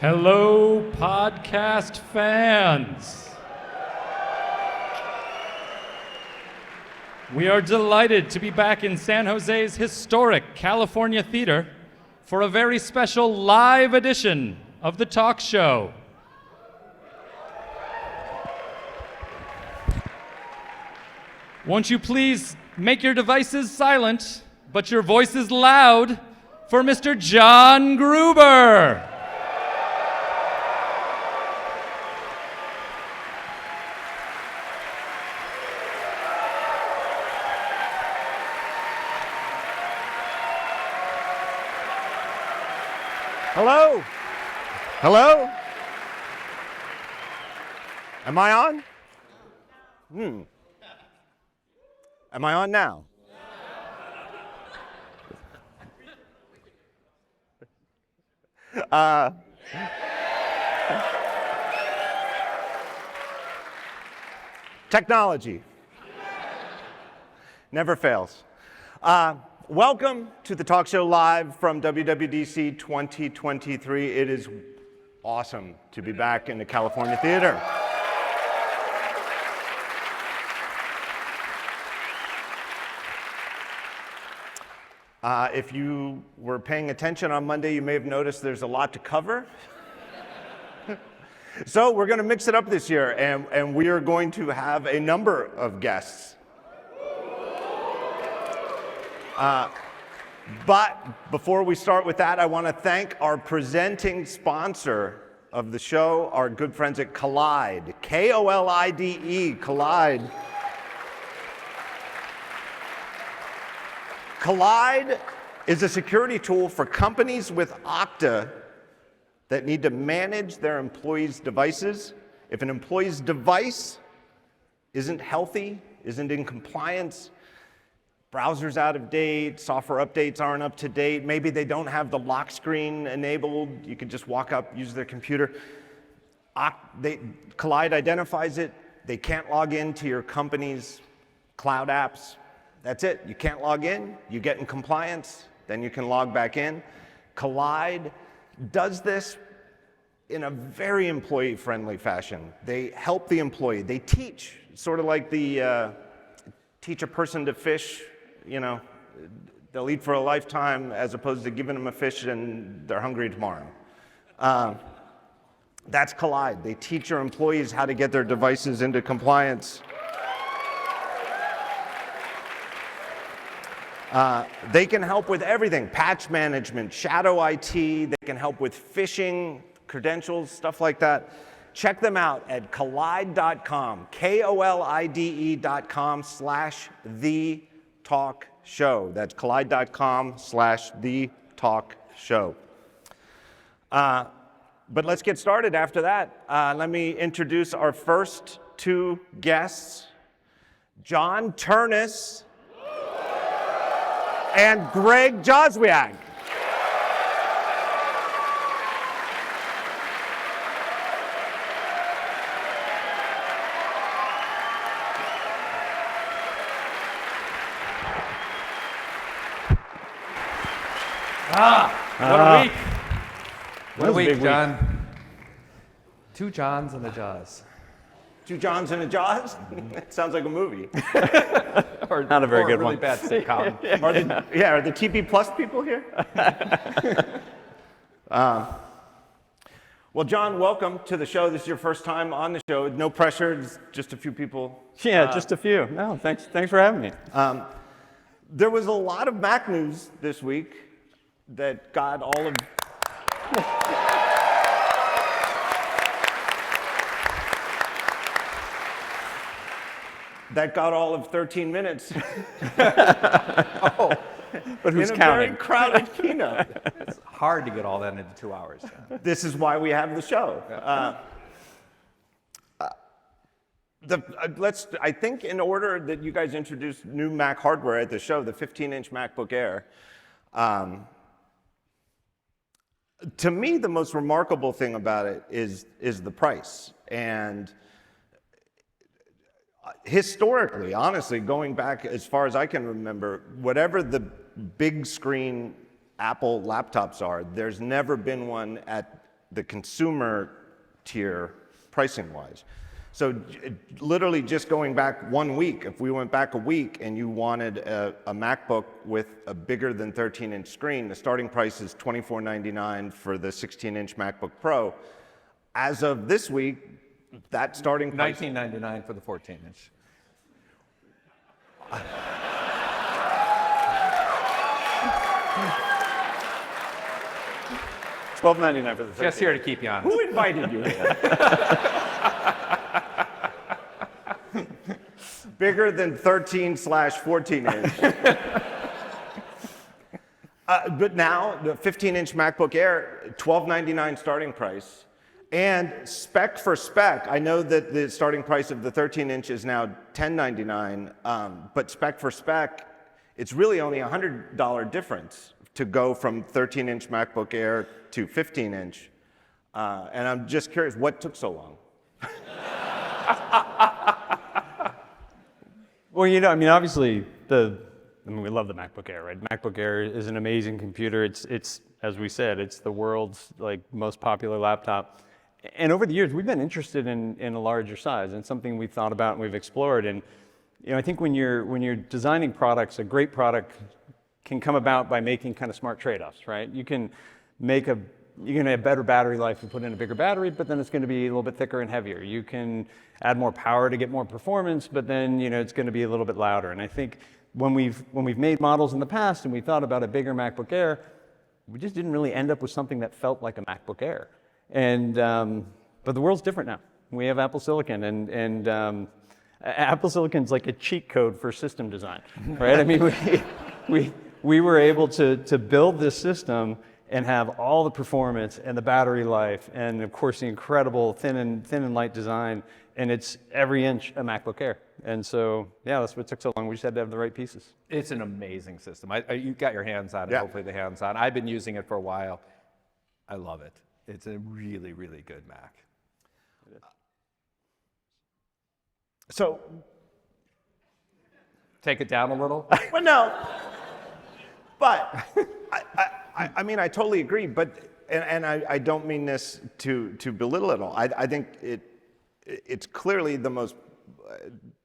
Hello, podcast fans. We are delighted to be back in San Jose's historic California Theater for a very special live edition of the talk show. Won't you please make your devices silent, but your voices loud for Mr. John Gruber. Hello? Hello? Am I on? Am I on now? Technology. Never fails. Welcome to the talk show live from WWDC 2023. It is awesome to be back in the California Theater. If you were paying attention on Monday, you may have noticed there's a lot to cover. So we're going to mix it up this year, and we are going to have a number of guests. But before we start with that, I want to thank our presenting sponsor of the show, our good friends at Kolide, K-O-L-I-D-E, Kolide. Kolide is a security tool for companies with Okta that need to manage their employees' devices. If an employee's device isn't healthy, isn't in compliance, browser's out of date, software updates aren't up to date, maybe they don't have the lock screen enabled, you can just walk up, use their computer. Kolide identifies it, they can't log into your company's cloud apps. That's it, you can't log in, you get in compliance, then you can log back in. Kolide does this in a very employee-friendly fashion. They help the employee, they teach, sort of like the teach a person to fish, you know, they'll eat for a lifetime as opposed to giving them a fish and they're hungry tomorrow. That's Kolide. They teach your employees how to get their devices into compliance. They can help with everything, patch management, shadow IT, they can help with phishing, credentials, stuff like that. Check them out at kolide.com, kolide.com/thetalkshow. That's kolide.com/thetalkshow. But let's get started after that. Let me introduce our first two guests, John Ternus and Greg Joswiak. What a week. What a was a big week, John. Two Johns and a Jaws. Two Johns and a Jaws? It sounds like a movie. Or, Not a very or good really one. bad sitcom. Are the TP Plus people here? Well, John, welcome to the show. This is your first time on the show. No pressure, it's just a few people. Yeah, just a few. No, thanks for having me. There was a lot of Mac news this week that got all of... that got all of 13 minutes. But who's in a counting? very crowded keynote. It's hard to get all that into 2 hours. This is why we have the show. I think in order that you guys introduced new Mac hardware at the show, the 15-inch MacBook Air, to me, the most remarkable thing about it is the price. And historically, honestly, going back as far as I can remember, whatever the big screen Apple laptops are, there's never been one at the consumer tier pricing-wise. So literally just going back 1 week, if we went back a week and you wanted a MacBook with a bigger than 13-inch screen, the starting price is $24.99 for the 16-inch MacBook Pro. As of this week, that starting price... $19.99 for the 14-inch. $12.99 for the 13. Just here to keep you honest. Who invited you here? Bigger than 13/14 inch. But now, the 15-inch MacBook Air, $12.99 starting price. And spec for spec, I know that the starting price of the 13-inch is now $10.99, but spec for spec, it's really only a $100 difference to go from 13-inch MacBook Air to 15-inch. And I'm just curious, what took so long? Well, you know, I mean, obviously, we love the MacBook Air, right? MacBook Air is an amazing computer. It's as we said, it's the world's most popular laptop. And over the years, we've been interested in a larger size, and something we've thought about and we've explored. And I think when you're designing products, a great product can come about by making kind of smart trade-offs, right? You can have better battery life and put in a bigger battery, but then it's going to be a little bit thicker and heavier. You can add more power to get more performance, but then it's going to be a little bit louder. And I think when we've made models in the past and we thought about a bigger MacBook Air, we just didn't really end up with something that felt like a MacBook Air. And but the world's different now. We have Apple Silicon, and Apple Silicon's like a cheat code for system design, right? I mean, we were able to build this system and have all the performance and the battery life, and of course the incredible thin and light design, and it's every inch a MacBook Air. And so, yeah, that's what took so long. We just had to have the right pieces. It's an amazing system. You got your hands on it, Yeah. hopefully the hands on. I've been using it for a while. I love it. It's a really, really good Mac. So, Take it down a little. well, no, but I mean, I totally agree, but, and I don't mean this to belittle it all. I think it's clearly the most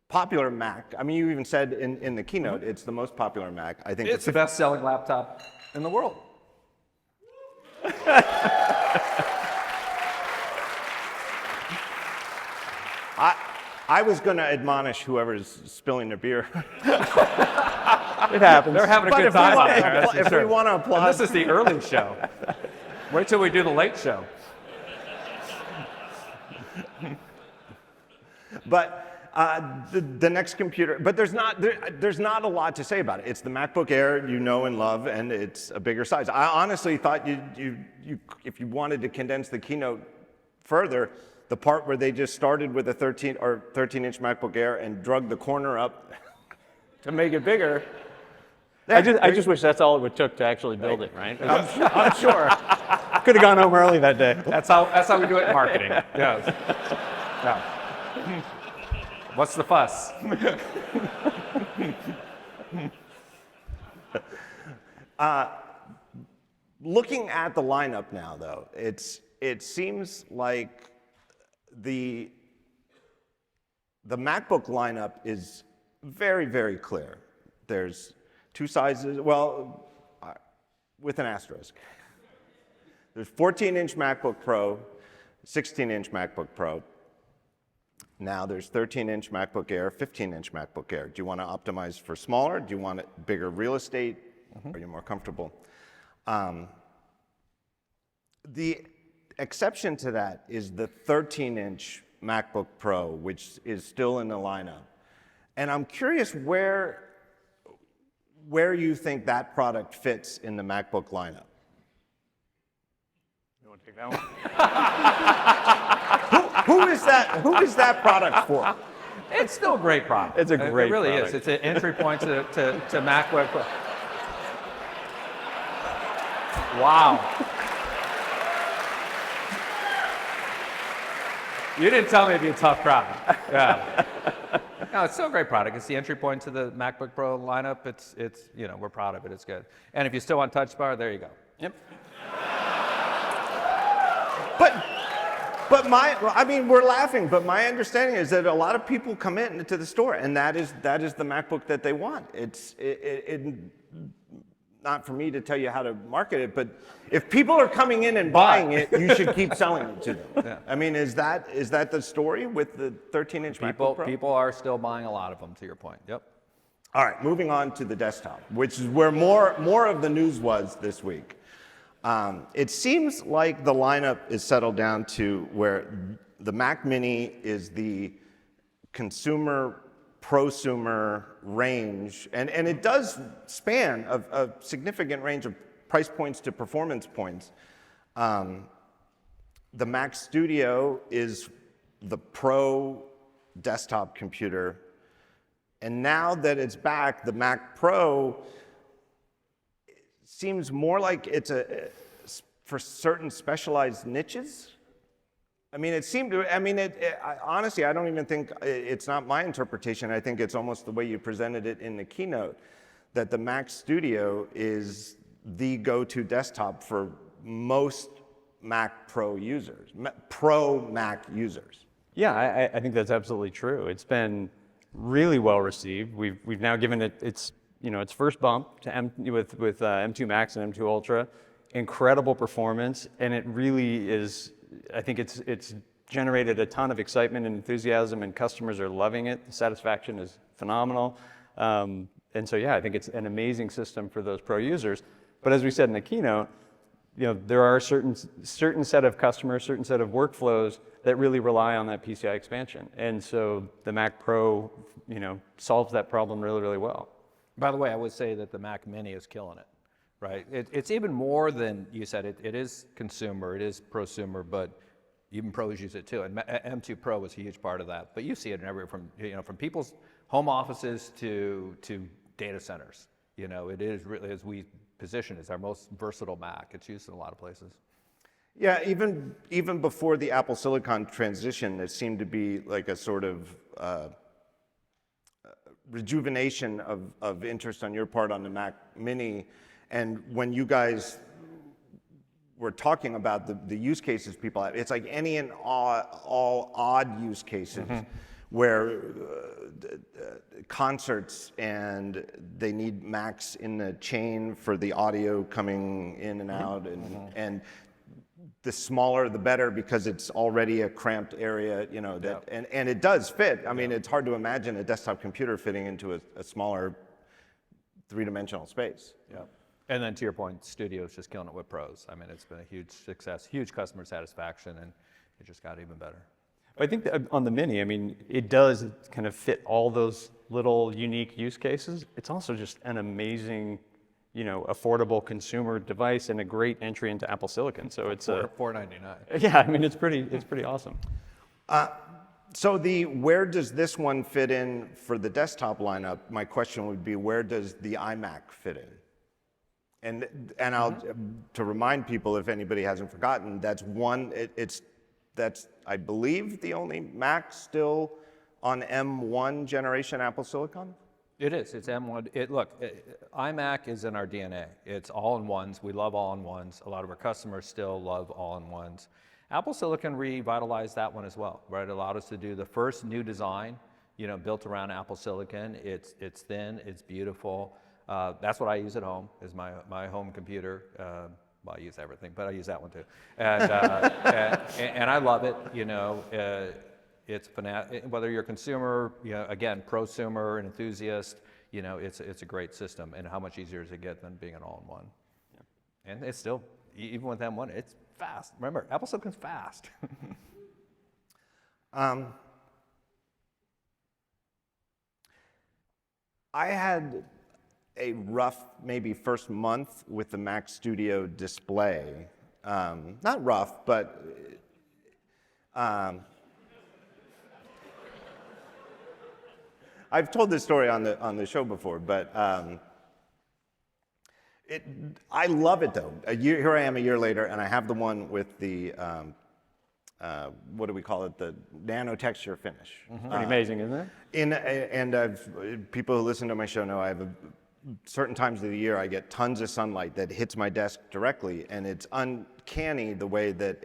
popular Mac. I mean, you even said in the keynote, it's the most popular Mac. I think It's the best-selling laptop in the world. I was going to admonish whoever's spilling their beer. It happens. They're having a But good if we time want out to, there. that's for if sure. we want to And applaud, this is the early show. Wait till we do the late show. but the next computer, but there's not a lot to say about it. It's the MacBook Air you know and love, and it's a bigger size. I honestly thought you if you wanted to condense the keynote further, the part where they just started with a 13-inch MacBook Air and drug the corner up to make it bigger. I just wish that's all it would took to actually build it, right? I'm sure. Could have gone home early that day. That's how we do it in marketing. Yes. Yeah. What's the fuss? Looking at the lineup now, though, it seems like the MacBook lineup is very, very clear. There's two sizes, well, with an asterisk. There's 14-inch MacBook Pro, 16-inch MacBook Pro. Now there's 13-inch MacBook Air, 15-inch MacBook Air. Do you want to optimize for smaller? Do you want it bigger real estate? Are you more comfortable? The exception to that is the 13-inch MacBook Pro, which is still in the lineup. And I'm curious where you think that product fits in the MacBook lineup. You want to take that one? Who is that product for? It's still a great product. It's a great It really product. is. It's an entry point to MacBook Pro. Wow. You didn't tell me it'd be a tough crowd. Yeah. No, it's still a great product. It's the entry point to the MacBook Pro lineup. It's we're proud of it. It's good. And if you still want Touch Bar, there you go. Yep. We're laughing, but my understanding is that a lot of people come into the store, and that is the MacBook that they want. Not for me to tell you how to market it, but if people are coming in and buying it, you should keep selling it to them. Yeah. I mean, is that the story with the 13-inch MacBook Pro? People are still buying a lot of them, to your point. Yep. All right, moving on to the desktop, which is where more of the news was this week. It seems like the lineup is settled down to where the Mac Mini is the consumer prosumer range, and it does span a significant range of price points to performance points. The Mac Studio is the pro desktop computer, and now that it's back, the Mac Pro seems more like it's for certain specialized niches. I mean, it seemed to, honestly, I don't even think, it's not my interpretation. I think it's almost the way you presented it in the keynote, that the Mac Studio is the go-to desktop for most Mac Pro users, pro Mac users. Yeah, I think that's absolutely true. It's been really well received. We've now given it its first bump to with M2 Max and M2 Ultra. Incredible performance, and it really is. I think it's generated a ton of excitement and enthusiasm, and customers are loving it. The satisfaction is phenomenal. And so, yeah, I think it's an amazing system for those pro users. But as we said in the keynote, there are a certain set of customers, certain set of workflows that really rely on that PCI expansion. And so the Mac Pro, solves that problem really, really well. By the way, I would say that the Mac Mini is killing it. Right, it's even more than you said. It is consumer, it is prosumer, but even pros use it too. And M2 Pro is a huge part of that. But you see it in everywhere, from people's home offices to data centers. It is really, as we position, it's our most versatile Mac. It's used in a lot of places. Yeah, even before the Apple Silicon transition, it seemed to be like a sort of rejuvenation of interest on your part on the Mac Mini. And when you guys were talking about the use cases people have, it's like any and all odd use cases where concerts and they need Macs in the chain for the audio coming in and out, and the smaller the better because it's already a cramped area, and it does fit. I mean, it's hard to imagine a desktop computer fitting into a smaller three-dimensional space. Yeah. And then to your point, Studio's just killing it with pros. I mean, it's been a huge success, huge customer satisfaction, and it just got even better. I think that on the Mini, it does kind of fit all those little unique use cases. It's also just an amazing, affordable consumer device and a great entry into Apple Silicon. So it's $499. Yeah, it's pretty awesome. So where does this one fit in for the desktop lineup? My question would be, where does the iMac fit in? And I'll to remind people, if anybody hasn't forgotten, that's I believe the only Mac still on M1 generation Apple Silicon. It is. It's M1. iMac is in our DNA. It's all-in-ones. We love all-in-ones. A lot of our customers still love all-in-ones. Apple Silicon revitalized that one as well, right? It allowed us to do the first new design, built around Apple Silicon. It's thin. It's beautiful. That's what I use at home, is my home computer. Well, I use everything, but I use that one too. And I love it. It's whether you're a consumer, again, prosumer, an enthusiast, it's a great system. And how much easier does it get than being an all-in-one? Yeah. And it's still, even with M1, it's fast. Remember, Apple Silicon's fast. I had a rough, maybe first month with the Mac Studio display. Not rough, but I've told this story on the show before, but I love it though. Here I am a year later, and I have the one with the what do we call it? The nano texture finish. Pretty amazing, isn't it? And people who listen to my show know I have certain times of the year I get tons of sunlight that hits my desk directly, and it's uncanny the way that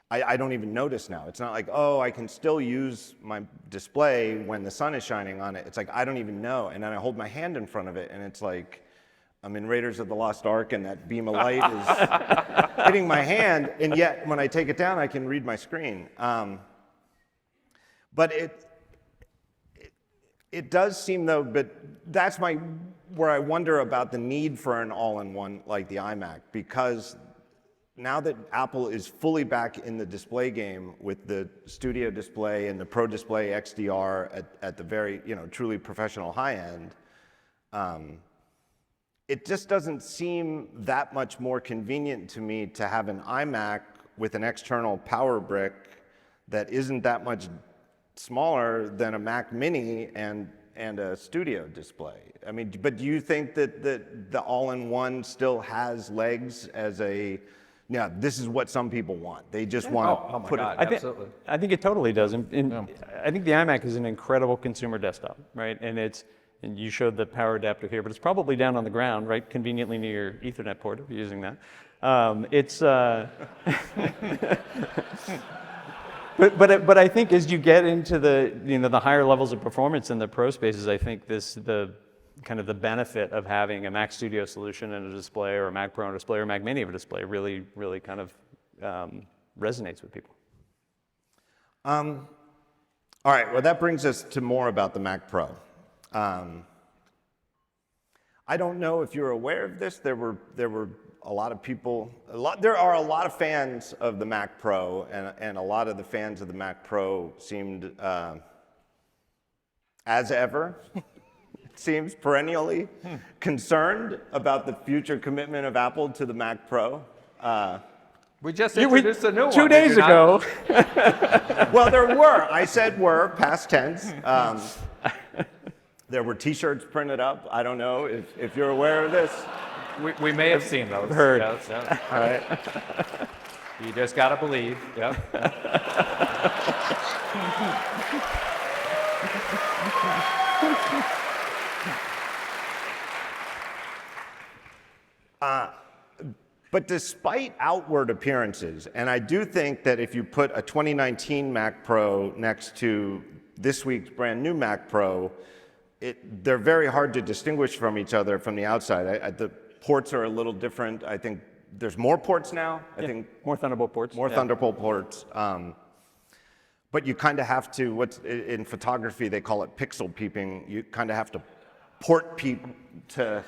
I don't even notice now. It's not like, oh, I can still use my display when the sun is shining on it. It's like, I don't even know. And then I hold my hand in front of it, and it's like, I'm in Raiders of the Lost Ark, and that beam of light is hitting my hand, and yet when I take it down, I can read my screen. But it does seem, though, but that's where I wonder about the need for an all-in-one like the iMac, because now that Apple is fully back in the display game with the Studio Display and the Pro Display XDR at the very, truly professional high end, it just doesn't seem that much more convenient to me to have an iMac with an external power brick that isn't that much smaller than a Mac Mini and a Studio Display. I mean, but do you think that the all-in-one still has legs as this is what some people want. They just want to put it. Absolutely. I think it totally does. And I think the iMac is an incredible consumer desktop, right? And you showed the power adapter here, but it's probably down on the ground, right? Conveniently near your Ethernet port if you're using that. But I think as you get into the higher levels of performance in the pro spaces, I think the benefit of having a Mac Studio solution and a display, or a Mac Pro and a display, or a Mac Mini of a display really kind of resonates with people. All right, well, that brings us to more about the Mac Pro. I don't know if you're aware of this. There were a lot of people, there are a lot of fans of the Mac Pro, and a lot of the fans of the Mac Pro seemed, as ever, it seems perennially concerned about the future commitment of Apple to the Mac Pro. We just introduced a new one. 2 days ago. Well, there were. I said were, past tense. There were T-shirts printed up. I don't know if you're aware of this. We may have seen those. Heard. Yes, yeah. All right. You just got to believe. Yep. But despite outward appearances, and I do think that if you put a 2019 Mac Pro next to this week's brand new Mac Pro, they're very hard to distinguish from each other from the outside. The ports are a little different. I think there's more ports now. I think more Thunderbolt ports. More Thunderbolt ports. But you kind of have to, in photography they call it pixel peeping. You kind of have to port peep to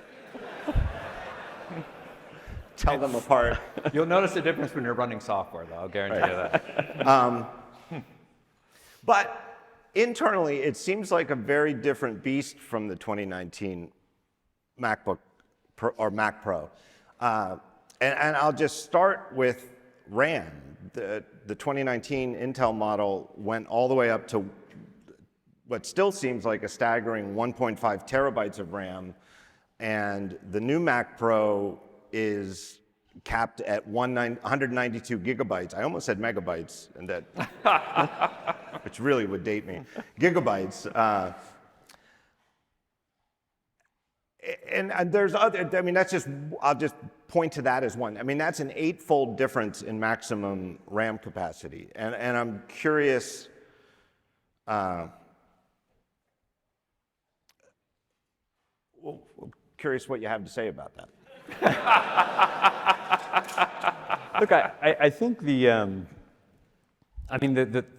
tell them apart. You'll notice the difference when you're running software, though. I'll guarantee you that. But internally, it seems like a very different beast from the 2019 MacBook Pro, or Mac Pro. And I'll just start with RAM. The 2019 Intel model went all the way up to what still seems like a staggering 1.5 terabytes of RAM, and the new Mac Pro is capped at 192 gigabytes. I almost said megabytes, and that, which really would date me. Gigabytes. And there's other, I mean, that's just, I'll just point to that as one. I mean, that's an 8-fold difference in maximum RAM capacity. And I'm curious, what you have to say about that. Look, I think the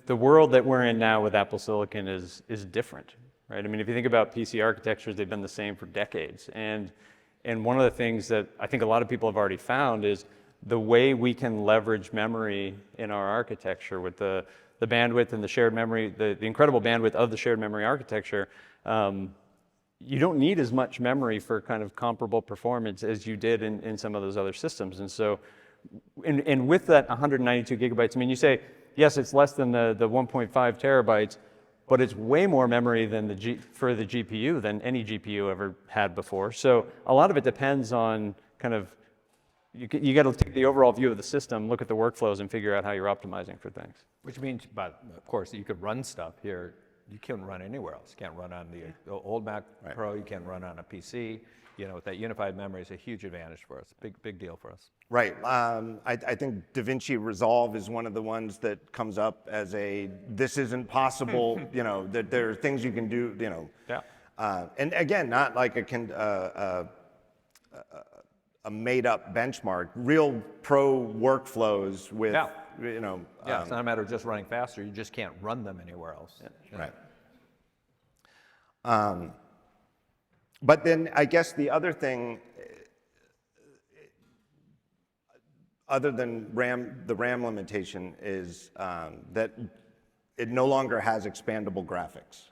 world that we're in now with Apple Silicon is different, right? I mean, if you think about PC architectures, they've been the same for decades. And one of the things that I think a lot of people have already found is the way we can leverage memory in our architecture with the bandwidth and the shared memory, the incredible bandwidth of the shared memory architecture. You don't need as much memory for kind of comparable performance as you did in some of those other systems. And so, and with that 192 gigabytes, I mean, you say, yes, it's less than the 1.5 terabytes, but it's way more memory than for the GPU than any GPU ever had before. So a lot of it depends on kind of, you got to take the overall view of the system, look at the workflows, and figure out how you're optimizing for things. Which means, but of course, you could run stuff here. You can't run anywhere else. You can't run on the old Mac Pro. You can't run on a PC. with that unified memory is a huge advantage for us. Big deal for us. Right. I think DaVinci Resolve is one of the ones that comes up as this isn't possible, that there are things you can do, Yeah. And again, not like a made-up benchmark, real pro workflows with, Yeah. It's not a matter of just running faster. You just can't run them anywhere else. Right. But then I guess the other thing, other than the RAM limitation, is that it no longer has expandable graphics.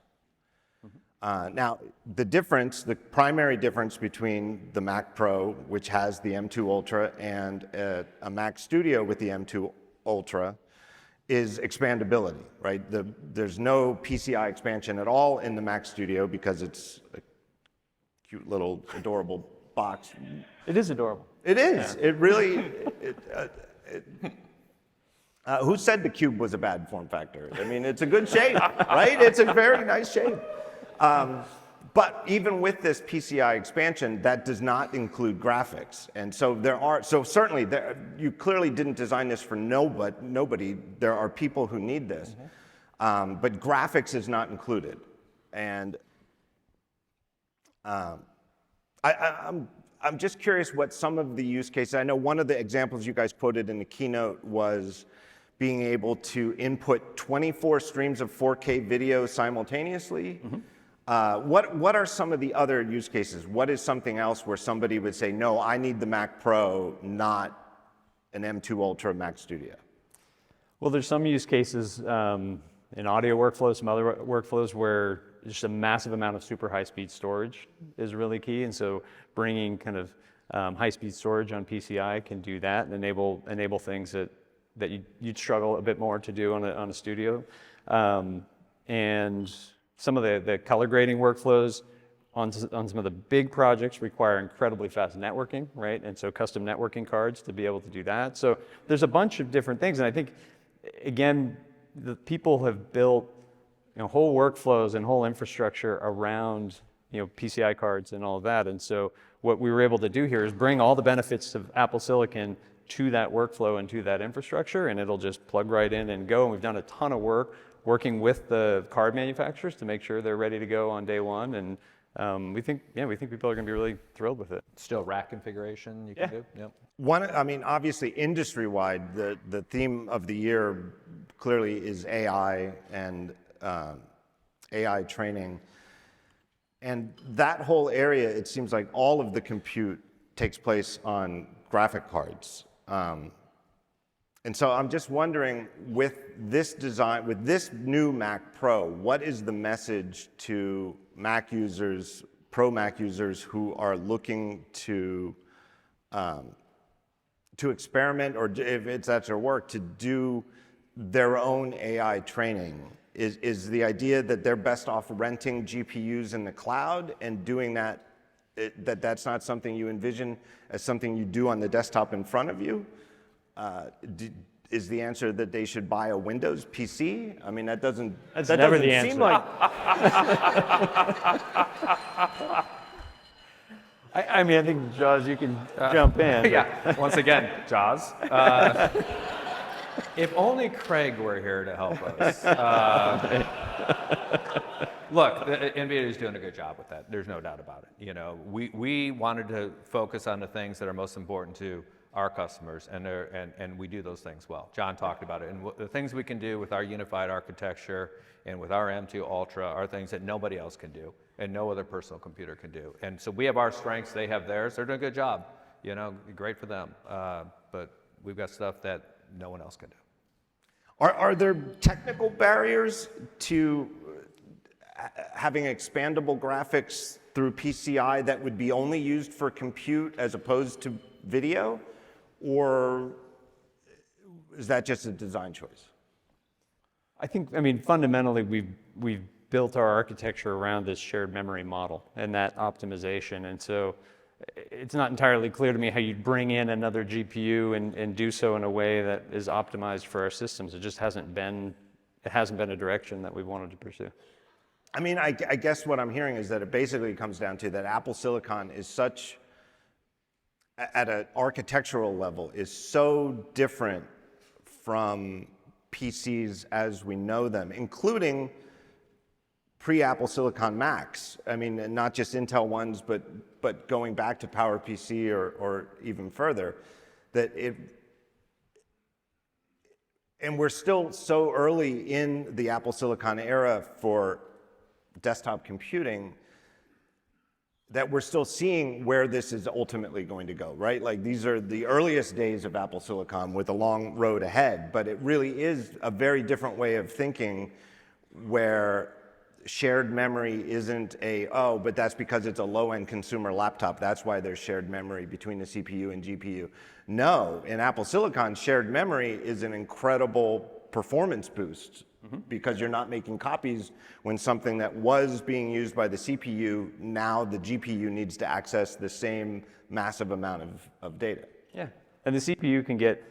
Now, the primary difference between the Mac Pro, which has the M2 Ultra, and a Mac Studio with the M2 Ultra is expandability, right? There's no PCI expansion at all in the Mac Studio because it's a cute little adorable box. It is adorable. It is. Yeah. It really. Who said the cube was a bad form factor? I mean, it's a good shape, right? It's a very nice shape. But even with this PCI expansion, that does not include graphics. And so certainly you clearly didn't design this for nobody. There are people who need this. But graphics is not included. And I'm just curious what some of the use cases, I know one of the examples you guys quoted in the keynote was being able to input 24 streams of 4K video simultaneously. What are some of the other use cases? What is something else where somebody would say, no, I need the Mac Pro, not an M2 Ultra Mac Studio? Well, there's some use cases in audio workflows, some other workflows where just a massive amount of super high-speed storage is really key. And so bringing kind of high-speed storage on PCI can do that and enable things that you'd struggle a bit more to do on a studio. And some of the color grading workflows on some of the big projects require incredibly fast networking, right? And so custom networking cards to be able to do that. So there's a bunch of different things. And I think, again, the people have built whole workflows and whole infrastructure around PCI cards and all of that. And so what we were able to do here is bring all the benefits of Apple Silicon to that workflow and to that infrastructure, and it'll just plug right in and go. And we've done a ton of work working with the card manufacturers to make sure they're ready to go on day one. And we think people are going to be really thrilled with it. Still rack configuration you can do. Yep. Obviously, industry-wide, the theme of the year clearly is AI and AI training. And that whole area, it seems like all of the compute takes place on graphic cards. And so I'm just wondering, with this design, with this new Mac Pro, what is the message to Mac users, pro Mac users who are looking to experiment, or if that's their work, to do their own AI training? Is the idea that they're best off renting GPUs in the cloud and doing that, that's not something you envision as something you do on the desktop in front of you? Is the answer that they should buy a Windows PC? I mean, that doesn't seem like. I think, Jaws, you can jump in. Yeah, once again, Jaws. If only Craig were here to help us. Look, NVIDIA is doing a good job with that. There's no doubt about it. We wanted to focus on the things that are most important to our customers, and we do those things well. John talked about it, and the things we can do with our unified architecture and with our M2 Ultra are things that nobody else can do and no other personal computer can do. And so we have our strengths, they have theirs. They're doing a good job. Great for them. But we've got stuff that no one else can do. Are there technical barriers to having expandable graphics through PCI that would be only used for compute as opposed to video? Or is that just a design choice? I mean, fundamentally, we've built our architecture around this shared memory model and that optimization. And so it's not entirely clear to me how you'd bring in another GPU and do so in a way that is optimized for our systems. It just hasn't been a direction that we wanted to pursue. I mean, I guess what I'm hearing is that it basically comes down to that Apple Silicon is such, at an architectural level, is so different from PCs as we know them, including pre-Apple Silicon Macs. I mean, not just Intel ones, but going back to PowerPC or even further, that and we're still so early in the Apple Silicon era for desktop computing that we're still seeing where this is ultimately going to go, right? Like these are the earliest days of Apple Silicon with a long road ahead, but it really is a very different way of thinking where shared memory isn't but that's because it's a low-end consumer laptop. That's why there's shared memory between the CPU and GPU. No, in Apple Silicon, shared memory is an incredible performance boost because you're not making copies when something that was being used by the CPU, now the GPU needs to access the same massive amount of data. Yeah, and the CPU can get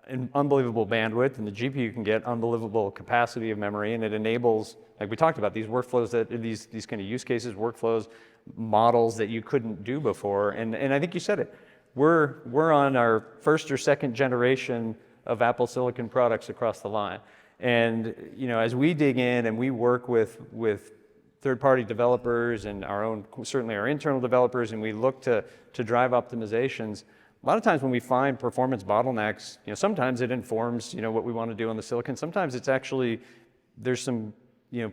an unbelievable bandwidth, and the GPU can get unbelievable capacity of memory, and it enables, like we talked about, these workflows, these kind of use cases, workflows, models that you couldn't do before. And I think you said it. We're on our first or second generation of Apple Silicon products across the line. And as we dig in and we work with third-party developers and certainly our internal developers, and we look to drive optimizations, a lot of times when we find performance bottlenecks, sometimes it informs, what we want to do on the silicon. Sometimes it's actually, there's some,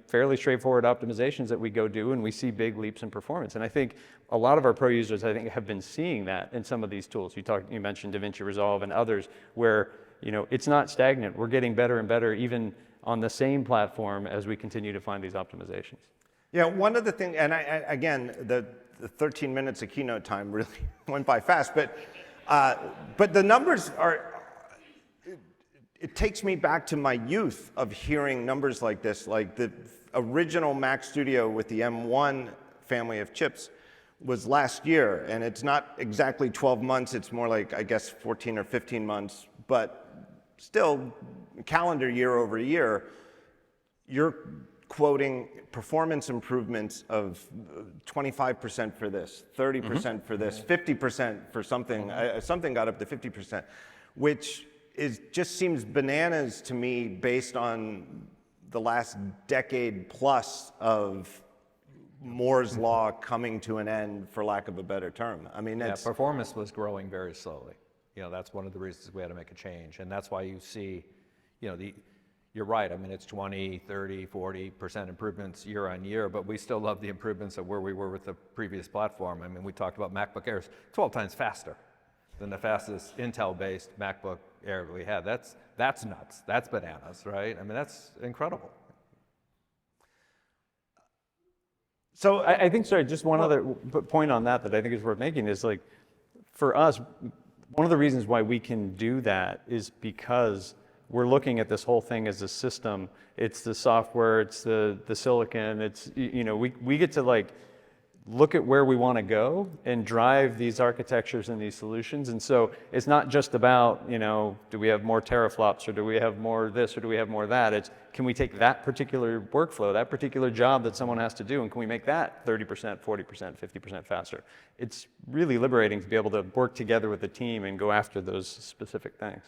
fairly straightforward optimizations that we go do, and we see big leaps in performance. And I think a lot of our pro users, have been seeing that in some of these tools. You mentioned DaVinci Resolve and others, where, it's not stagnant. We're getting better and better, even on the same platform as we continue to find these optimizations. Yeah, one of the things, and again, the 13 minutes of keynote time really went by fast, but the numbers are, it takes me back to my youth of hearing numbers like this, like the original Mac Studio with the M1 family of chips was last year, and it's not exactly 12 months, it's more like, I guess, 14 or 15 months, but still, calendar year over year, you're quoting performance improvements of 25% for this, 30% for this, 50% for something. Something got up to 50%, which just seems bananas to me based on the last decade plus of Moore's law coming to an end, for lack of a better term. I mean, performance was growing very slowly. That's one of the reasons we had to make a change, and that's why you see, you're right. I mean, it's 20, 30, 40% improvements year on year, but we still love the improvements of where we were with the previous platform. I mean, we talked about MacBook Airs 12 times faster than the fastest Intel-based MacBook Air we had. That's nuts. That's bananas, right? I mean, that's incredible. So I think, sorry, just one other point on that I think is worth making is, like, for us, one of the reasons why we can do that is because we're looking at this whole thing as a system. It's the software, it's the silicon, it's, we get to, like, look at where we want to go and drive these architectures and these solutions. And so it's not just about, do we have more teraflops, or do we have more this, or do we have more that? It's, can we take that particular workflow, that particular job that someone has to do, and can we make that 30%, 40%, 50% faster? It's really liberating to be able to work together with the team and go after those specific things.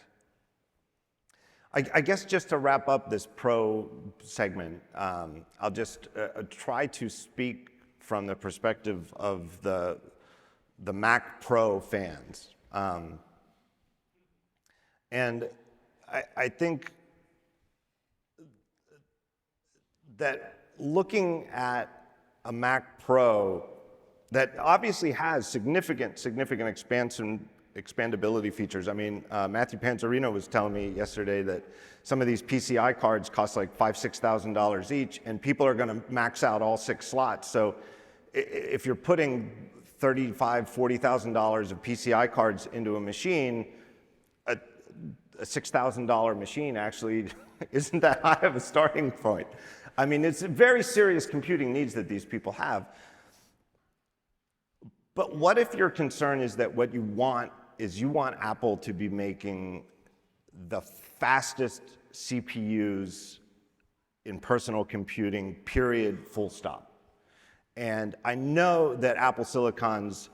I guess just to wrap up this pro segment, I'll just try to speak from the perspective of the Mac Pro fans. And I think that looking at a Mac Pro that obviously has significant expandability features. I mean, Matthew Panzarino was telling me yesterday that some of these PCI cards cost like $5,000, $6,000 each, and people are going to max out all 6 slots. So if you're putting $35,000, $40,000 of PCI cards into a machine, a $6,000 machine actually isn't that high of a starting point. I mean, it's very serious computing needs that these people have. But what if your concern is that what you want is you want Apple to be making the fastest CPUs in personal computing, period, full stop. And I know that Apple Silicon's,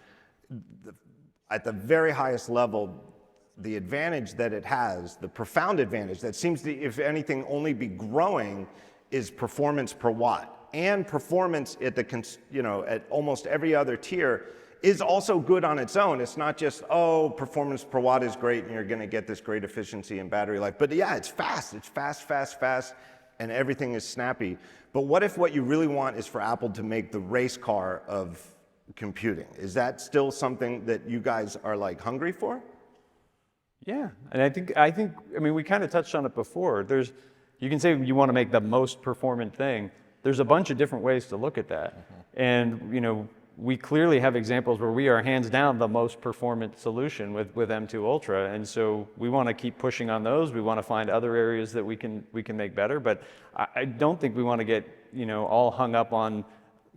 at the very highest level, the advantage that it has, the profound advantage that seems to, if anything, only be growing, is performance per watt. And performance at at almost every other tier is also good on its own. It's not just, oh, performance per watt is great and you're gonna get this great efficiency and battery life. But yeah, it's fast, and everything is snappy. But what if what you really want is for Apple to make the race car of computing? Is that still something that you guys are like hungry for? Yeah, and I mean, we kind of touched on it before. You can say you want to make the most performant thing. There's a bunch of different ways to look at that. And, we clearly have examples where we are hands down the most performant solution with M2 Ultra. And so we want to keep pushing on those. We want to find other areas that we can make better. But I don't think we want to get, all hung up on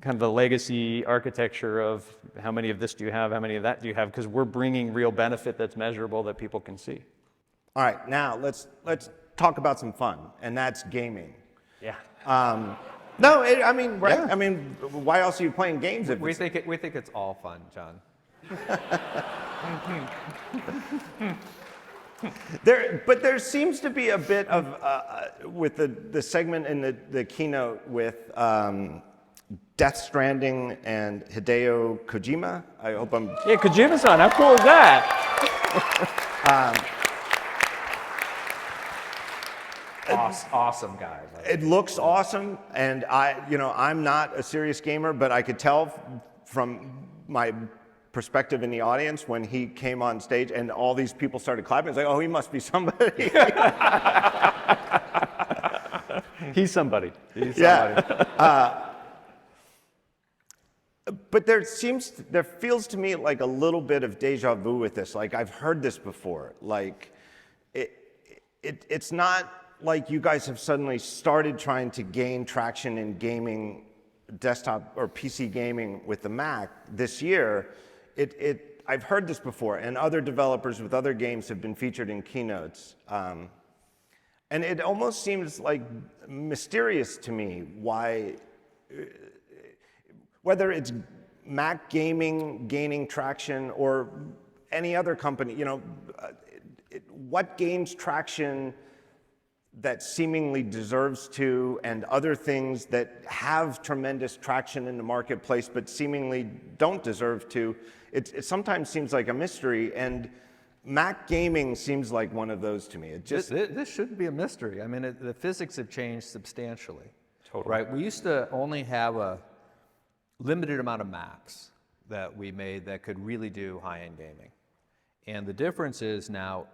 kind of the legacy architecture of how many of this do you have, how many of that do you have, because we're bringing real benefit that's measurable that people can see. All right, now let's talk about some fun, and that's gaming. Yeah. No, I mean, right? Yeah. I mean, why else are you playing games? If We think it's all fun, John. But there seems to be a bit of with the segment in the keynote with Death Stranding and Hideo Kojima. I hope I'm. Yeah, Kojima-san, how cool is that? Awesome guy. It looks awesome, and I'm not a serious gamer, but I could tell from my perspective in the audience when he came on stage and all these people started clapping. It's like, oh, he must be somebody. He's somebody. Yeah. But there feels to me like a little bit of deja vu with this. Like, I've heard this before. Like, it's not like you guys have suddenly started trying to gain traction in gaming, desktop or PC gaming with the Mac this year. I've heard this before, and other developers with other games have been featured in keynotes. And it almost seems like mysterious to me why, whether it's Mac gaming gaining traction or any other company, what gains traction that seemingly deserves to, and other things that have tremendous traction in the marketplace but seemingly don't deserve to. It sometimes seems like a mystery, and Mac gaming seems like one of those to me. This shouldn't be a mystery. I mean, the physics have changed substantially. Totally. Right? We used to only have a limited amount of Macs that we made that could really do high-end gaming. And the difference is now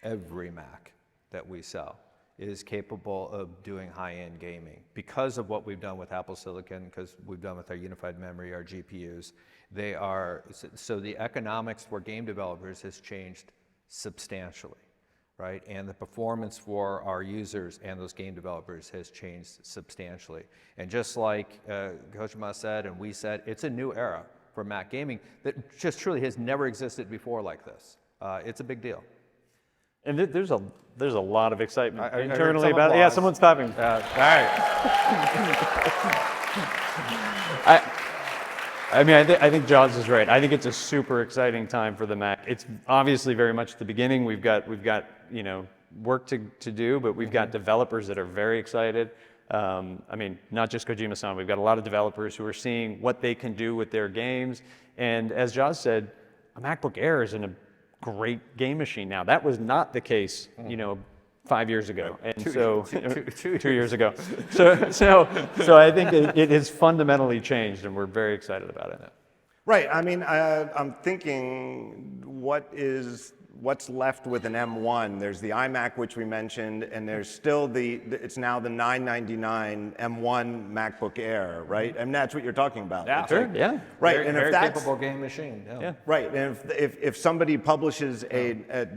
every Mac that we sell is capable of doing high-end gaming because of what we've done with Apple Silicon, because we've done with our unified memory, our GPUs. So the economics for game developers has changed substantially, right? And the performance for our users and those game developers has changed substantially. And just like Kojima said and we said, it's a new era for Mac gaming that just truly has never existed before like this. It's a big deal. And there's a lot of excitement I internally about it. Yeah, someone's clapping. All right. I think Jaws is right. I think it's a super exciting time for the Mac. It's obviously very much the beginning. We've got work to do, but we've got developers that are very excited. Not just Kojima-san. We've got a lot of developers who are seeing what they can do with their games. And as Jaws said, a MacBook Air is in a great game machine now. That was not the case, 5 years ago, and two years ago. So I think it has fundamentally changed, and we're very excited about it. Right. I mean, I'm thinking, what's left with an M1? There's the iMac, which we mentioned, and there's still it's now the $999 M1 MacBook Air, right? And that's what you're talking about. Yeah, Sure. Yeah. Right. Very, and very if that's capable game machine. Yeah. right, and if somebody publishes a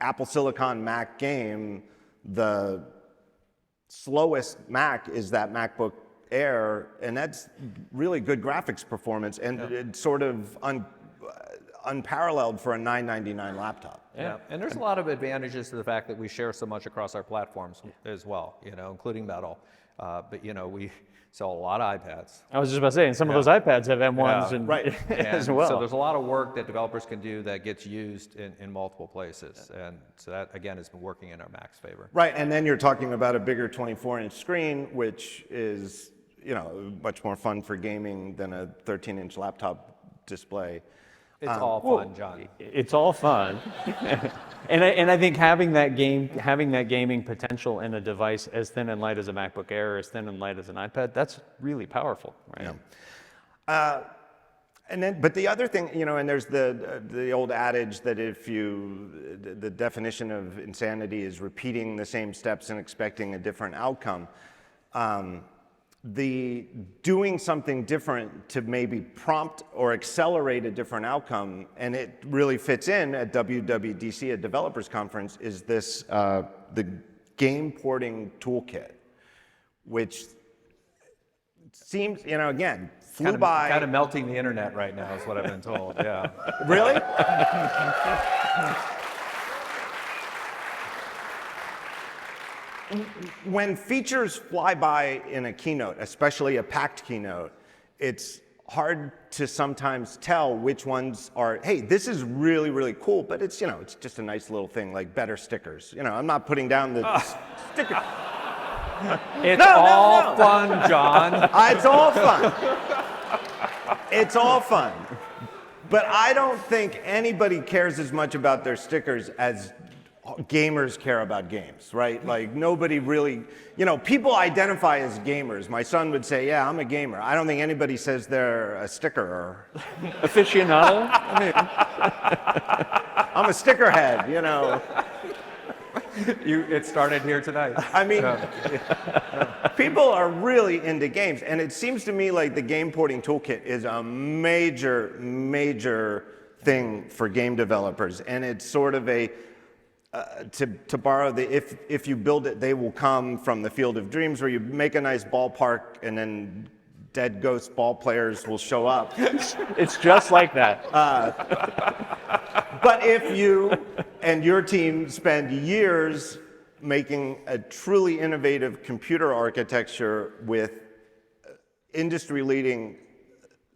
Apple Silicon Mac game, the slowest Mac is that MacBook Air, and that's really good graphics performance, and it's sort of unparalleled for a $999 laptop. Yeah. And there's a lot of advantages to the fact that we share so much across our platforms as well, including Metal. But we sell a lot of iPads. I was just about to say, and some of those iPads have M1s and as well. So there's a lot of work that developers can do that gets used in multiple places. And so that, again, has been working in our Mac's favor. Right, and then you're talking about a bigger 24-inch screen, which is, much more fun for gaming than a 13-inch laptop display. It's all fun, John. It's all fun, and I think having that gaming potential in a device as thin and light as a MacBook Air, or as thin and light as an iPad, that's really powerful, right? Yeah. But the other thing, and there's the old adage that the definition of insanity is repeating the same steps and expecting a different outcome. The doing something different to maybe prompt or accelerate a different outcome, and it really fits in at WWDC, a developers conference, is this, the game porting toolkit, which seems, again, flew by. Kind of melting the internet right now is what I've been told, yeah. Really? When features fly by in a keynote, especially a packed keynote, it's hard to sometimes tell which ones are, hey, this is really, really cool, but it's, it's just a nice little thing, like better stickers. I'm not putting down the sticker. It's all fun, John. It's all fun. It's all fun. But I don't think anybody cares as much about their stickers as gamers care about games, right? Like nobody really, people identify as gamers. My son would say, yeah, I'm a gamer. I don't think anybody says they're a sticker. Aficionado? I'm a stickerhead, It started here tonight. I mean, people are really into games, and it seems to me like the game porting toolkit is a major, major thing for game developers, and it's sort of a to borrow the if you build it, they will come from the Field of Dreams, where you make a nice ballpark and then dead ghost ball players will show up. It's just like that. But if you and your team spend years making a truly innovative computer architecture with industry-leading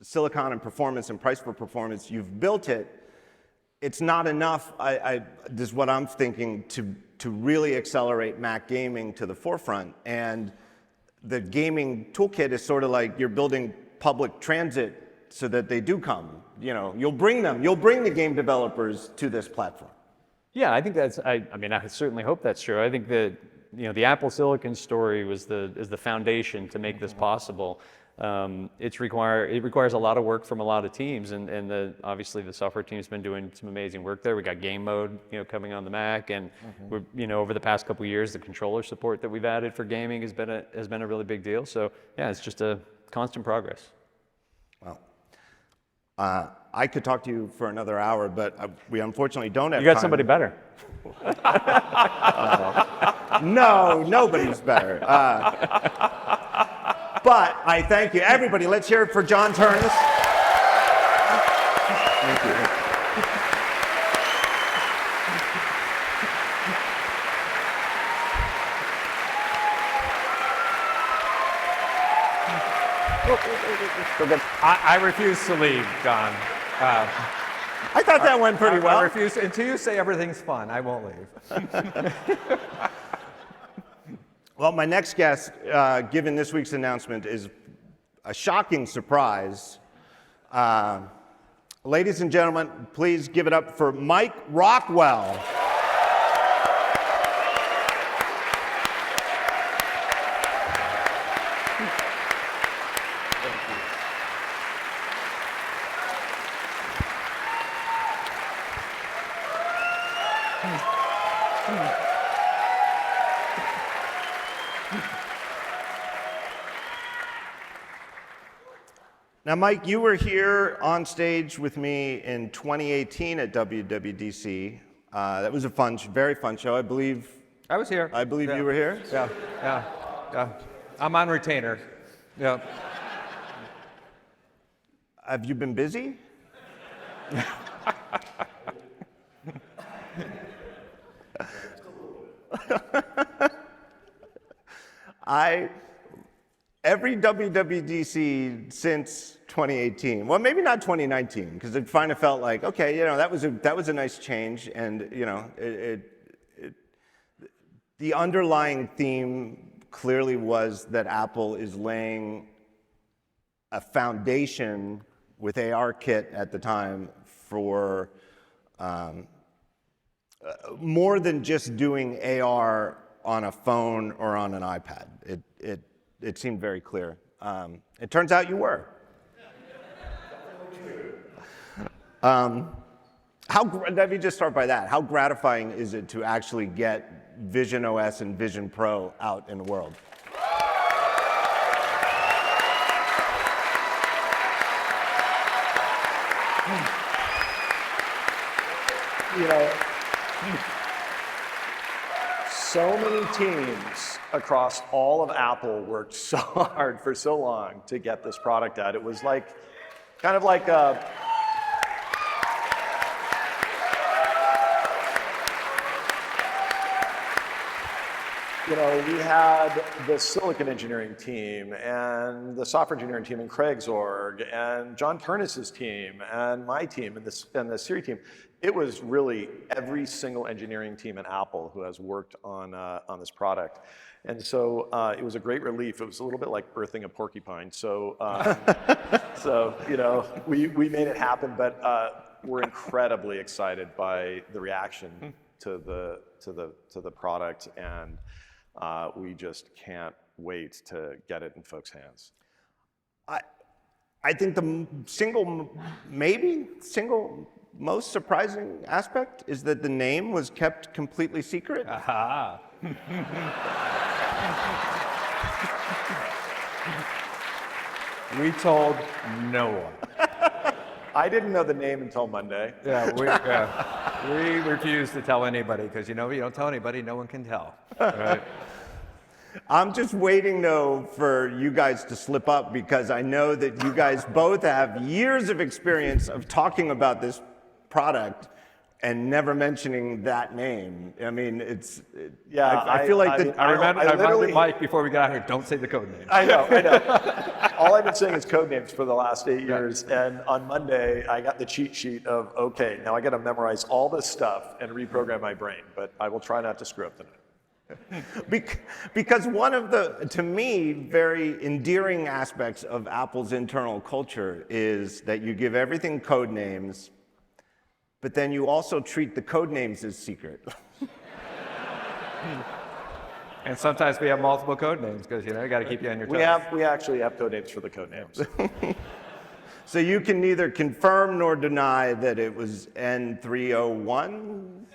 silicon and performance and price per performance, you've built it. It's not enough, this is what I'm thinking, to really accelerate Mac gaming to the forefront. And the gaming toolkit is sort of like you're building public transit so that they do come. You'll bring the game developers to this platform. Yeah, I think that's, I certainly hope that's true. I think that, the Apple Silicon story is the foundation to make this possible. It requires a lot of work from a lot of teams, and obviously the software team's been doing some amazing work there. We got game mode, coming on the Mac, and we're, over the past couple of years, the controller support that we've added for gaming has been a really big deal. So yeah, it's just a constant progress. Well, I could talk to you for another hour, but we unfortunately don't have time. You got somebody better. No, nobody's better. But I thank you. Everybody, let's hear it for John Ternus. Thank you. I refuse to leave, John. I thought that went pretty well. I refuse, until you say everything's fun, I won't leave. Well, my next guest, given this week's announcement, is a shocking surprise. Ladies and gentlemen, please give it up for Mike Rockwell. Now, Mike, you were here on stage with me in 2018 at WWDC. That was a very fun show. I believe I was here. I believe you were here. Yeah. I'm on retainer. Yeah. Have you been busy? Every WWDC since 2018, well, maybe not 2019, because it kind of felt like, okay, that was a nice change, and the underlying theme clearly was that Apple is laying a foundation with ARKit at the time for more than just doing AR on a phone or on an iPad. It seemed very clear. It turns out you were. Let me just start by that. How gratifying is it to actually get VisionOS and Vision Pro out in the world? So many teams across all of Apple worked so hard for so long to get this product out. It was kind of like we had the silicon engineering team and the software engineering team and Craig's org and John Ternus's team and my team and the Siri team. It was really every single engineering team in Apple who has worked on this product. And so it was a great relief. It was a little bit like birthing a porcupine. So, we made it happen, but we're incredibly excited by the reaction to the product, and we just can't wait to get it in folks' hands. I think the single most surprising aspect is that the name was kept completely secret. Aha. We told no one. I didn't know the name until Monday. We refuse to tell anybody because you don't tell anybody, no one can tell. Right? I'm just waiting, though, for you guys to slip up, because I know that you guys both have years of experience of talking about this product and never mentioning that name. I mean, I feel like I reminded Mike before we got out here, don't say the code name. I know. All I've been saying is code names for the last 8 years, and on Monday, I got the cheat sheet of, okay, now I got to memorize all this stuff and reprogram my brain, but I will try not to screw up tonight. Because one of the, to me, very endearing aspects of Apple's internal culture is that you give everything code names, but then you also treat the code names as secret. And sometimes we have multiple code names because you got to keep you on your toes. We actually have code names for the code names. So you can neither confirm nor deny that it was N301?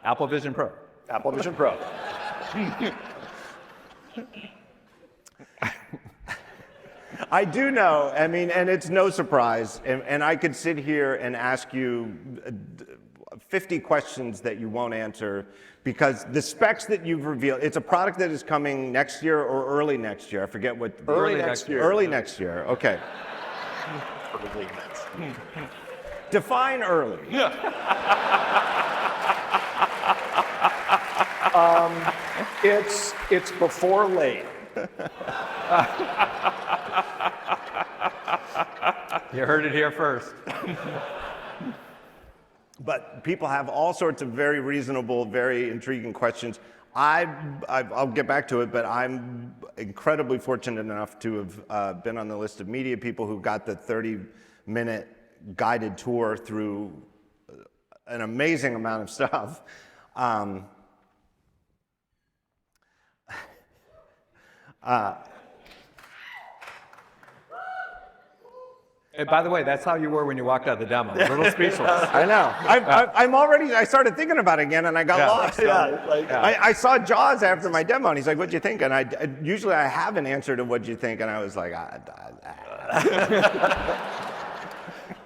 Apple Vision Pro. Apple Vision Pro. I do know, and it's no surprise, and I could sit here and ask you 50 questions that you won't answer, because the specs that you've revealed, it's a product that is coming next year or early next year. I forget what. Early next year. Early next year, okay. Early next year. Define early. It's before late. You heard it here first. But people have all sorts of very reasonable, very intriguing questions. I'll get back to it, but I'm incredibly fortunate enough to have been on the list of media people who got the 30-minute guided tour through an amazing amount of stuff. And by the way, that's how you were when you walked out of the demo. A little speechless. I know. I started thinking about it again, and I got lost. I saw Jaws after my demo, and he's like, "What'd you think?" And usually I have an answer to "What'd you think?" and I was like, Yeah,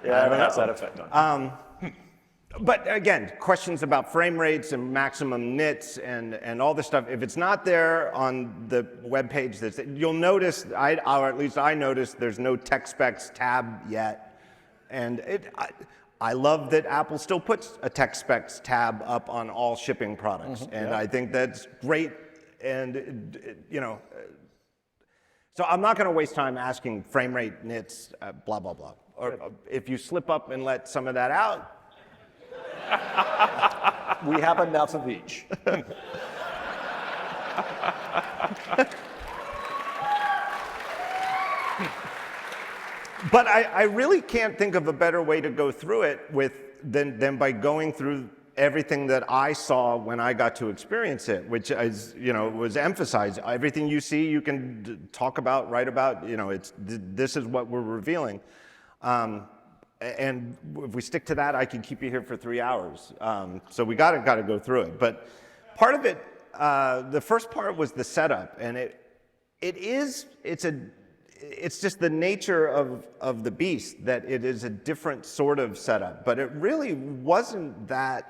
it has that effect on But again, questions about frame rates and maximum nits and all this stuff. If it's not there on the web page, you'll notice, or at least I noticed, there's no tech specs tab yet. And I love that Apple still puts a tech specs tab up on all shipping products, and I think that's great. And so I'm not going to waste time asking frame rate, nits, blah blah blah. Or if you slip up and let some of that out, We have enough of each. but I really can't think of a better way to go through it than by going through everything that I saw when I got to experience it, which is, was emphasized. Everything you see, you can talk about, write about. This is what we're revealing. And if we stick to that, I can keep you here for 3 hours. So we gotta go through it. But part of it, the first part was the setup, and it's just the nature of the beast that it is a different sort of setup. But it really wasn't that.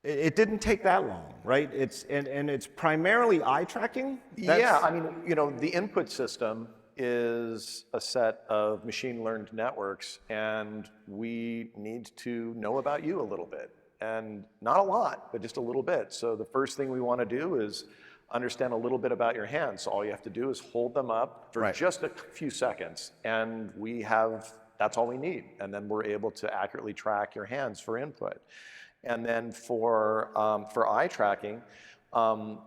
It didn't take that long, right? It's primarily eye tracking. Yeah, I mean, the input system is a set of machine learned networks, and we need to know about you a little bit, and not a lot, but just a little bit. So the first thing we want to do is understand a little bit about your hands. So all you have to do is hold them up for just a few seconds, and that's all we need, and then we're able to accurately track your hands for input. And then for eye tracking,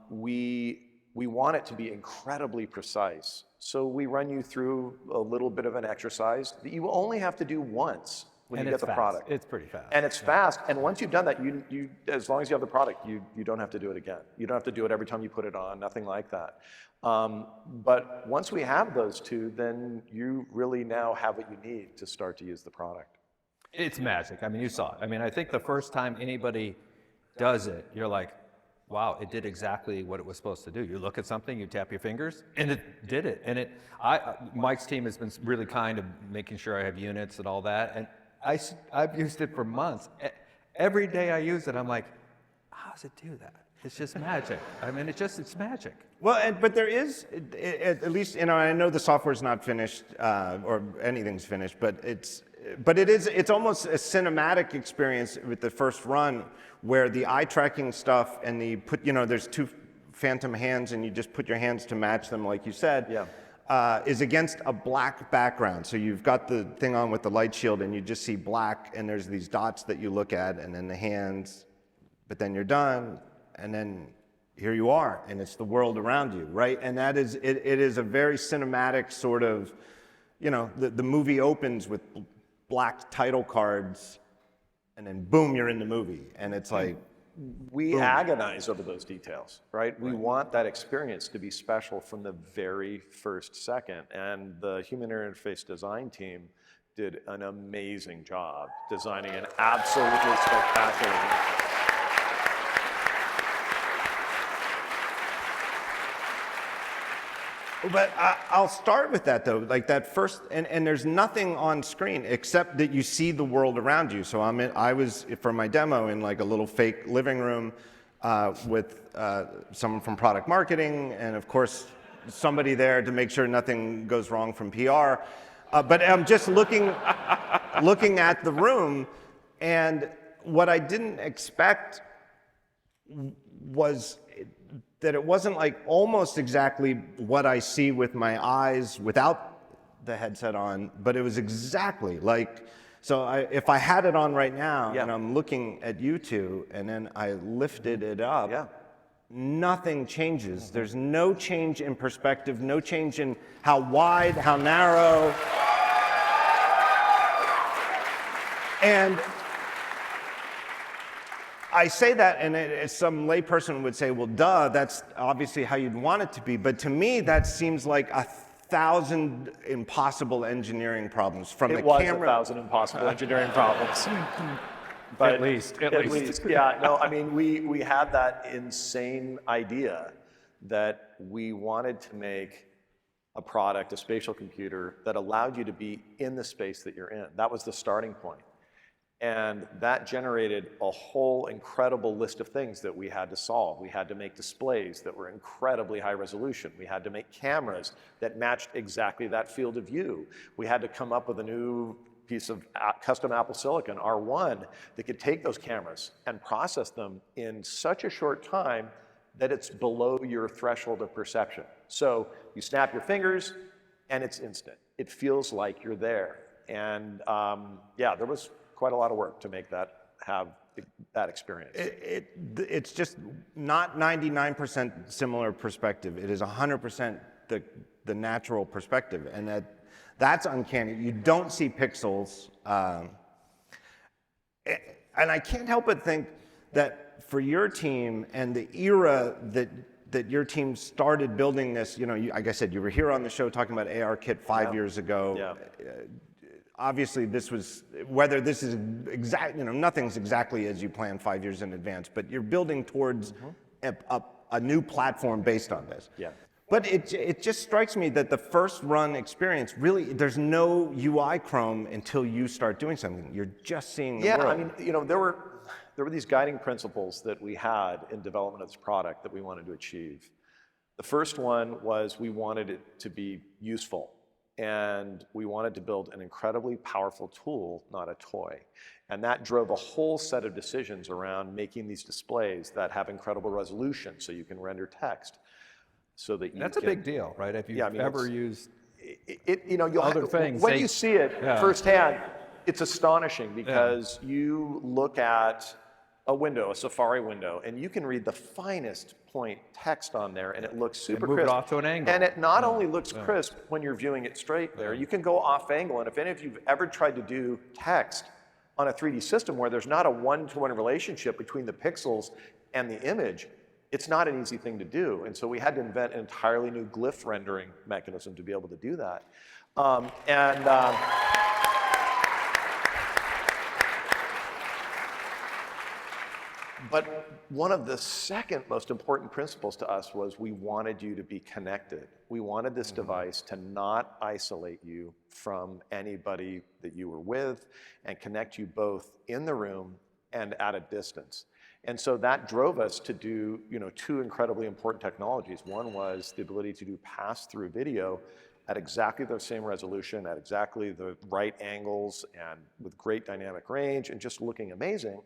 we want it to be incredibly precise. So we run you through a little bit of an exercise that you only have to do once when you get the product. It's pretty fast. And it's fast. And once you've done that, you as long as you have the product, you don't have to do it again. You don't have to do it every time you put it on, nothing like that. But once we have those two, then you really now have what you need to start to use the product. It's magic. I mean, you saw it. I mean, I think the first time anybody does it, you're like, wow, it did exactly what it was supposed to do. You look at something, you tap your fingers, and it did it. And Mike's team has been really kind of making sure I have units and all that. And I've used it for months. Every day I use it, I'm like, how does it do that? It's just magic. I mean, it's magic. Well, but there is, at least, I know the software's not finished or anything's finished, but it's almost a cinematic experience with the first run where the eye tracking stuff and there's two phantom hands and you just put your hands to match them, like you said, is against a black background. So you've got the thing on with the light shield and you just see black, and there's these dots that you look at, and then the hands, but then you're done, and then here you are, and it's the world around you, right? And that is, it is a very cinematic sort of, the movie opens with black title cards, and then boom, you're in the movie, and it's like, we agonize over those details, right? We want that experience to be special from the very first second, and the human interface design team did an amazing job designing an absolutely spectacular. But I'll start with that though, like that first, and there's nothing on screen except that you see the world around you. So I was for my demo in like a little fake living room with someone from product marketing, and of course somebody there to make sure nothing goes wrong from PR. But I'm just looking at the room, and what I didn't expect was that it wasn't like almost exactly what I see with my eyes without the headset on, but it was exactly like, so if I had it on right now and I'm looking at you two and then I lifted it up, nothing changes. There's no change in perspective, no change in how wide, how narrow. And I say that, and some layperson would say, well, duh, that's obviously how you'd want it to be. But to me, that seems like 1,000 impossible engineering problems from the camera. It was 1,000 impossible engineering problems. But At least. Yeah, no, I mean, we had that insane idea that we wanted to make a product, a spatial computer, that allowed you to be in the space that you're in. That was the starting point. And that generated a whole incredible list of things that we had to solve. We had to make displays that were incredibly high resolution. We had to make cameras that matched exactly that field of view. We had to come up with a new piece of custom Apple silicon, R1, that could take those cameras and process them in such a short time that it's below your threshold of perception. So you snap your fingers and it's instant. It feels like you're there. And yeah, there was quite a lot of work to make that have that experience. It's just not 99% similar perspective. It is 100% the natural perspective, and that's uncanny. You don't see pixels, and I can't help but think that for your team and the era that your team started building this, like I said, you were here on the show talking about ARKit 5 years ago. Yeah. Obviously, this was, whether this is exact, nothing's exactly as you plan 5 years in advance, but you're building towards a new platform based on this. Yeah. But it just strikes me that the first run experience, really, there's no UI Chrome until you start doing something. You're just seeing the world. Yeah, I mean, there were these guiding principles that we had in development of this product that we wanted to achieve. The first one was we wanted it to be useful. And we wanted to build an incredibly powerful tool, not a toy. And that drove a whole set of decisions around making these displays that have incredible resolution so you can render text. So that That's a big deal, right? If you've ever used you'll other things. When you see it firsthand, it's astonishing because you look at a window, a Safari window, and you can read the finest point text on there, and it looks super crisp. Move it off to an angle. And it not only looks crisp when you're viewing it straight there, you can go off angle, and if any of you've ever tried to do text on a 3D system where there's not a one-to-one relationship between the pixels and the image, it's not an easy thing to do. And so we had to invent an entirely new glyph rendering mechanism to be able to do that. But one of the second most important principles to us was we wanted you to be connected. We wanted this device to not isolate you from anybody that you were with and connect you both in the room and at a distance. And so that drove us to do two incredibly important technologies. One was the ability to do pass-through video at exactly the same resolution, at exactly the right angles, and with great dynamic range, and just looking amazing.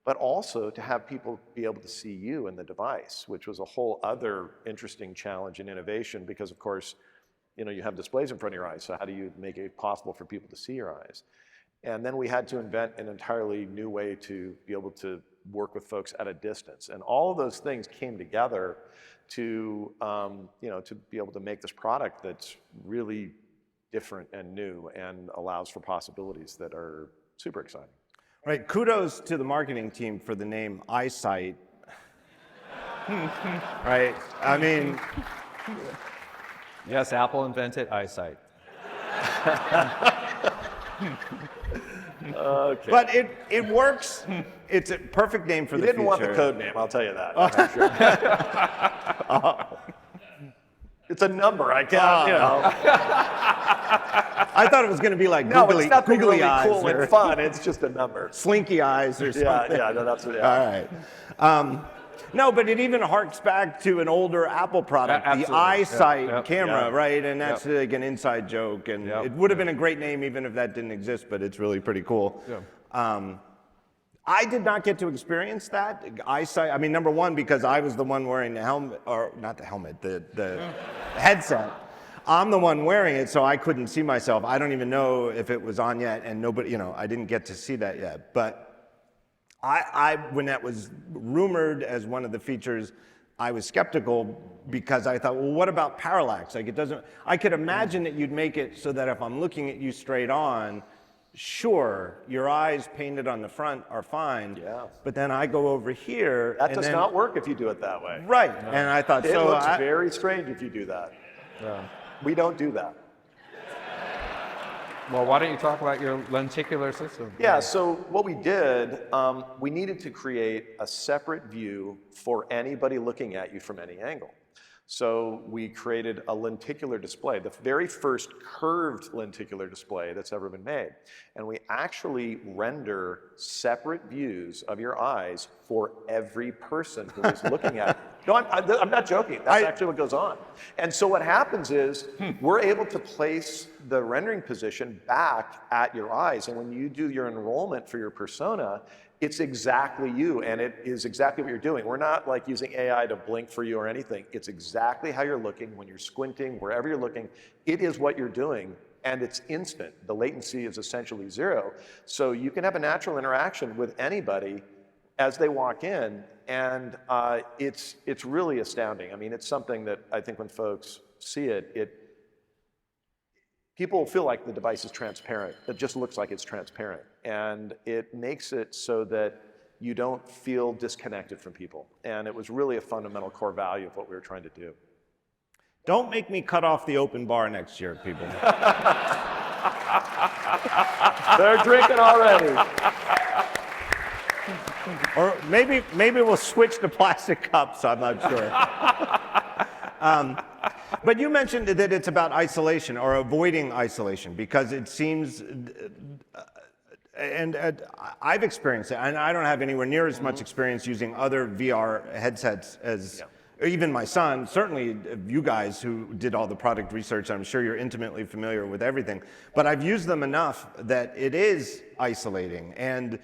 But also to have people be able to see you in the device, which was a whole other interesting challenge and innovation because, of course, you have displays in front of your eyes, so how do you make it possible for people to see your eyes? And then we had to invent an entirely new way to be able to work with folks at a distance. And all of those things came together to, to be able to make this product that's really different and new and allows for possibilities that are super exciting. Right, kudos to the marketing team for the name Eyesight. Right, I mean. Yes, Apple invented eyesight. Okay. But it works. It's a perfect name for the future. You didn't want the code name, I'll tell you that. I'm sure. It's a number, I can't, I thought it was going to be like it's nothing googly really eyes cool or and fun. It's just a number. slinky eyes or something. No, that's what. All right. No, but it even harks back to an older Apple product, the Eyesight camera, right? And that's like an inside joke. And it would have been a great name even if that didn't exist, but it's really pretty cool. Yeah. I did not get to experience that Eyesight. I mean, number one, because I was the one wearing the helmet, or not the helmet, the headset. I'm the one wearing it, so I couldn't see myself. I don't even know if it was on yet, and nobody, I didn't get to see that yet. But when that was rumored as one of the features, I was skeptical because I thought, well, what about parallax? Like, it doesn't. I could imagine that you'd make it so that if I'm looking at you straight on, sure, your eyes painted on the front are fine. Yeah. But then I go over here. That does not work if you do it that way. Right. No. And I thought, it looks very strange if you do that. Yeah. We don't do that. Well, why don't you talk about your lenticular system? Yeah, so what we did, we needed to create a separate view for anybody looking at you from any angle. So we created a lenticular display, the very first curved lenticular display that's ever been made. And we actually render separate views of your eyes for every person who is looking at it. No, I'm not joking. That's actually what goes on. And so what happens is we're able to place the rendering position back at your eyes. And when you do your enrollment for your persona, it's exactly you, and it is exactly what you're doing. We're not like using AI to blink for you or anything. It's exactly how you're looking when you're squinting, wherever you're looking. It is what you're doing, and it's instant. The latency is essentially zero. So you can have a natural interaction with anybody as they walk in, and it's really astounding. I mean, it's something that I think when folks see it, people feel like the device is transparent. It just looks like it's transparent. And it makes it so that you don't feel disconnected from people. And it was really a fundamental core value of what we were trying to do. Don't make me cut off the open bar next year, people. They're drinking already. Or maybe we'll switch to plastic cups, I'm not sure. But you mentioned that it's about isolation or avoiding isolation, because it seems, and I've experienced it, and I don't have anywhere near as much experience using other VR headsets as even my son. Certainly you guys who did all the product research, I'm sure you're intimately familiar with everything. But I've used them enough that it is isolating, and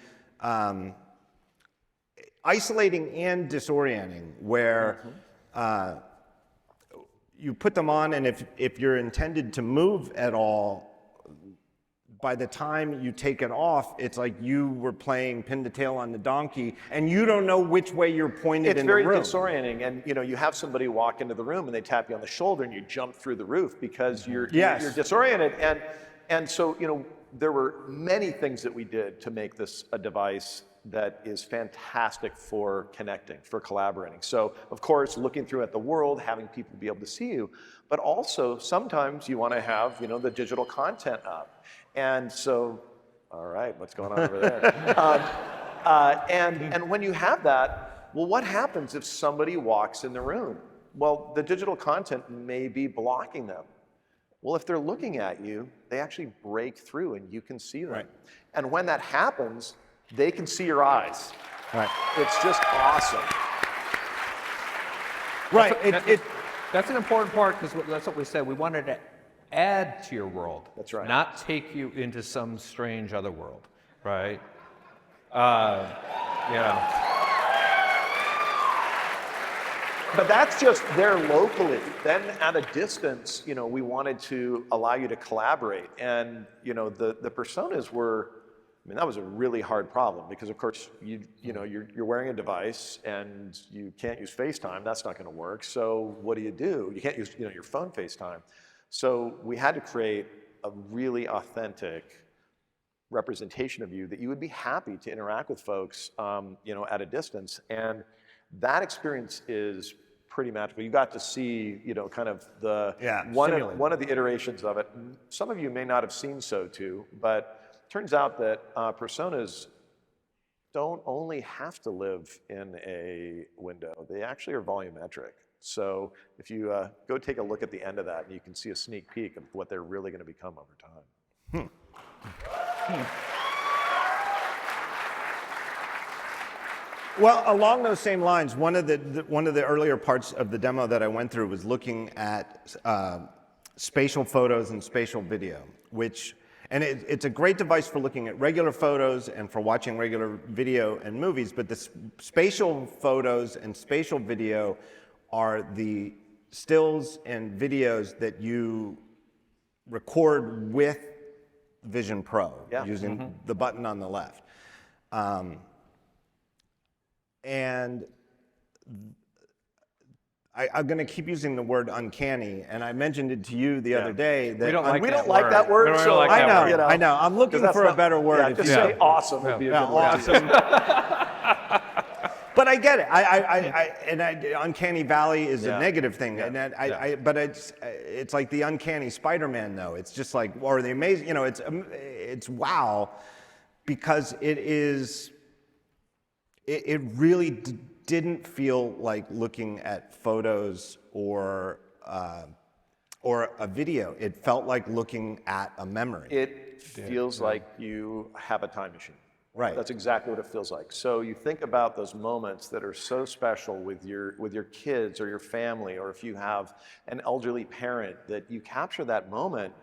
isolating and disorienting, where you put them on, and if you're intended to move at all, by the time you take it off, it's like you were playing pin the tail on the donkey, and you don't know which way you're pointed in the room. It's very disorienting, and you have somebody walk into the room and they tap you on the shoulder and you jump through the roof because you're disoriented. And so there were many things that we did to make this a device that is fantastic for connecting, for collaborating. So, of course, looking through at the world, having people be able to see you, but also sometimes you want to have, the digital content up. And so, all right, what's going on over there? And when you have that, well, what happens if somebody walks in the room? Well, the digital content may be blocking them. Well, if they're looking at you, they actually break through and you can see them. Right. And when that happens, they can see your eyes. Right. It's just awesome. Right. That's an important part, because that's what we said. We wanted to add to your world. That's right. Not take you into some strange other world, right? But that's just there locally. Then at a distance, we wanted to allow you to collaborate. And, the personas were, that was a really hard problem, because of course, you're wearing a device and you can't use FaceTime. That's not going to work. So what do? You can't use, your phone FaceTime. So we had to create a really authentic representation of you that you would be happy to interact with folks, at a distance. And that experience is pretty magical. You got to see, kind of the one of the iterations of it. Some of you may not have seen SO2, but turns out that personas don't only have to live in a window. They actually are volumetric. So if you go take a look at the end of that, and you can see a sneak peek of what they're really going to become over time. Well, along those same lines, one of the earlier parts of the demo that I went through was looking at spatial photos and spatial video, and it's a great device for looking at regular photos and for watching regular video and movies, but the spatial photos and spatial video are the stills and videos that you record with Vision Pro using the button on the left. And I'm going to keep using the word uncanny, and I mentioned it to you the other day. That we don't like that word. I know. I'm looking for a better word. Yeah, just say awesome would be a good word. Awesome. But I get it. Uncanny Valley is a negative thing, and but it's like the uncanny Spider-Man, though. It's just like, or the amazing. It's wow, because it is. It really didn't feel like looking at photos or a video. It felt like looking at a memory. It feels like you have a time machine. Right. That's exactly what it feels like. So you think about those moments that are so special with your kids or your family, or if you have an elderly parent, that you capture that moment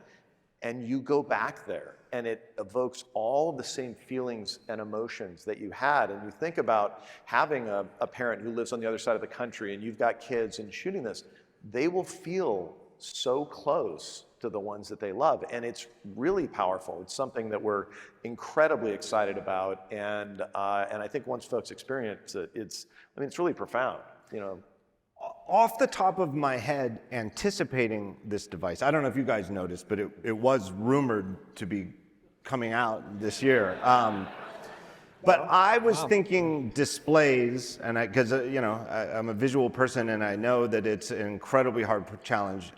and you go back there, and it evokes all the same feelings and emotions that you had. And you think about having a parent who lives on the other side of the country, and you've got kids and shooting this, they will feel so close to the ones that they love. And it's really powerful. It's something that we're incredibly excited about. And I think once folks experience it, it's really profound, Off the top of my head, anticipating this device, I don't know if you guys noticed, but it was rumored to be coming out this year. But I was thinking displays, and because I'm a visual person, and I know that it's an incredibly hard challenge.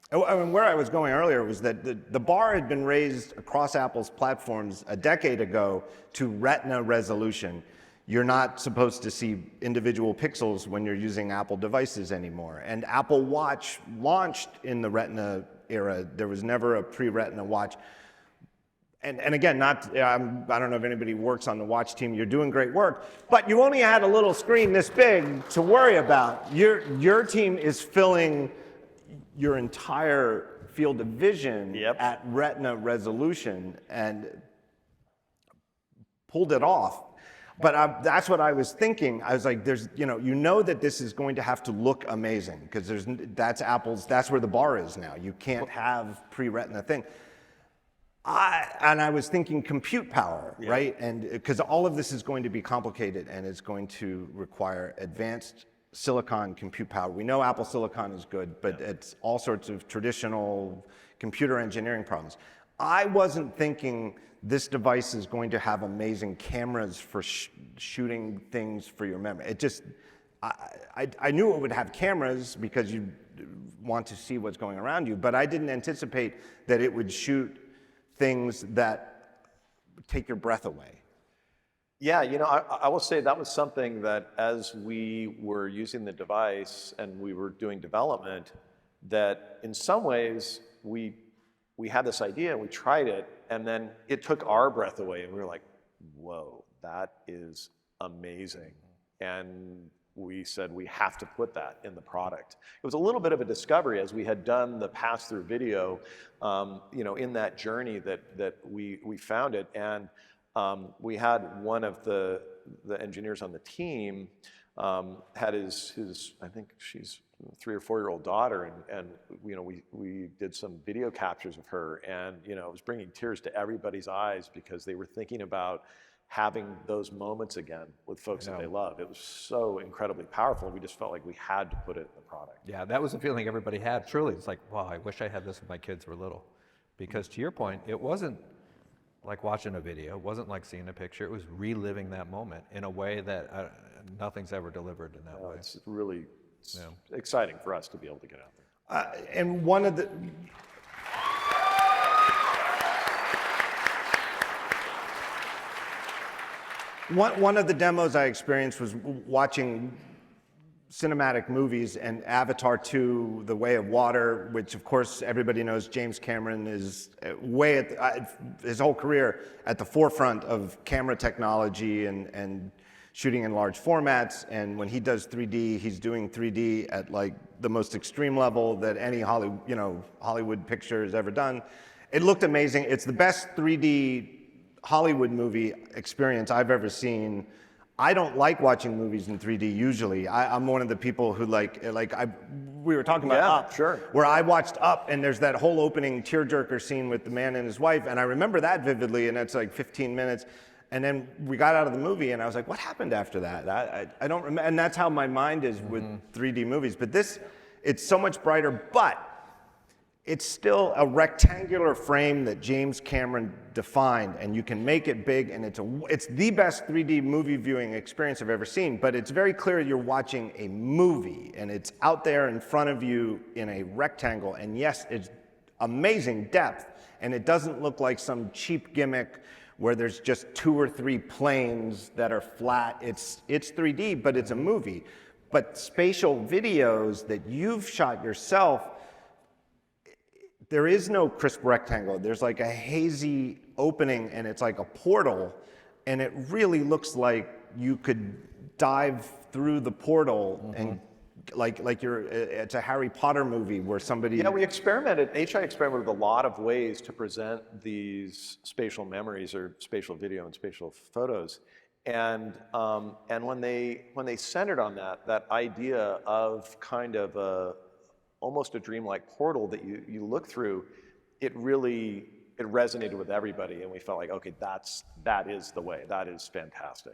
Where I was going earlier was that the bar had been raised across Apple's platforms a decade ago to Retina resolution. You're not supposed to see individual pixels when you're using Apple devices anymore. And Apple Watch launched in the Retina era. There was never a pre-Retina watch. And again, I don't know if anybody works on the watch team, you're doing great work, but you only had a little screen this big to worry about. Your team is filling your entire field of vision at Retina resolution and pulled it off. But that's what I was thinking. I was like, that this is going to have to look amazing, because that's where the bar is now. You can't have pre-Retina thing. I was thinking compute power, right? And because all of this is going to be complicated and it's going to require advanced silicon compute power. We know Apple Silicon is good, but it's all sorts of traditional computer engineering problems. I wasn't thinking this device is going to have amazing cameras for shooting things for your memory. It just, I knew it would have cameras because you want to see what's going around you, but I didn't anticipate that it would shoot things that take your breath away. Yeah, I will say that was something that as we were using the device and we were doing development, that in some ways we had this idea and we tried it, and then it took our breath away, and we were like, whoa, that is amazing. And we said we have to put that in the product. It was a little bit of a discovery as we had done the pass-through video, in that journey that we found it. And we had one of the engineers on the team had his I think she's 3 or 4-year-old daughter, and we did some video captures of her, and it was bringing tears to everybody's eyes because they were thinking about having those moments again with folks that they love. It was so incredibly powerful. We just felt like we had to put it in the product. Yeah, that was the feeling everybody had. Truly, it's like, wow, I wish I had this when my kids were little. Because to your point, it wasn't like watching a video. It wasn't like seeing a picture. It was reliving that moment in a way that nothing's ever delivered in that way. It's really exciting for us to be able to get out there. And one of the... One of the demos I experienced was watching cinematic movies, and Avatar 2, The Way of Water, which of course everybody knows James Cameron is way at his whole career at the forefront of camera technology and shooting in large formats. And when he does 3D, he's doing 3D at like the most extreme level that any Hollywood picture has ever done. It looked amazing. It's the best 3D Hollywood movie experience I've ever seen. I don't like watching movies in 3D usually. I'm one of the people who we were talking about Up, sure. Where I watched Up, and there's that whole opening tearjerker scene with the man and his wife, and I remember that vividly, and it's like 15 minutes. And then we got out of the movie, and I was like, what happened after that? I don't remember, and that's how my mind is with 3D movies. But this, it's so much brighter, but it's still a rectangular frame that James Cameron defined, and you can make it big, and it's the best 3D movie viewing experience I've ever seen. But it's very clear you're watching a movie, and it's out there in front of you in a rectangle. And yes, it's amazing depth, and it doesn't look like some cheap gimmick where there's just 2 or 3 planes that are flat. It's 3D, but it's a movie. But spatial videos that you've shot yourself, there is no crisp rectangle. There's like a hazy opening, and it's like a portal, and it really looks like you could dive through the portal and it's a Harry Potter movie where somebody. Yeah, we experimented. HI experimented with a lot of ways to present these spatial memories or spatial video and spatial photos, and when they centered on that idea of kind of almost a dreamlike portal that you look through, it resonated with everybody, and we felt like, okay, that is the way. That is fantastic.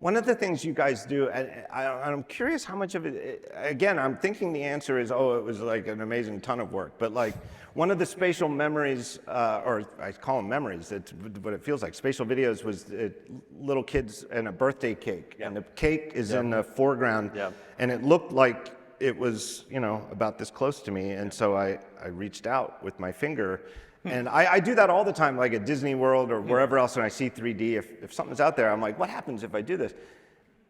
One of the things you guys do, and I'm curious how much of it, again, I'm thinking the answer is, it was like an amazing ton of work, but like one of the spatial memories, or I call them memories, it's what it feels like, spatial videos, was little kids and a birthday cake, and the cake is in the foreground, and it looked like it was, about this close to me, and so I reached out with my finger. And I do that all the time, like at Disney World or wherever else, when I see 3D, if something's out there, I'm like, what happens if I do this?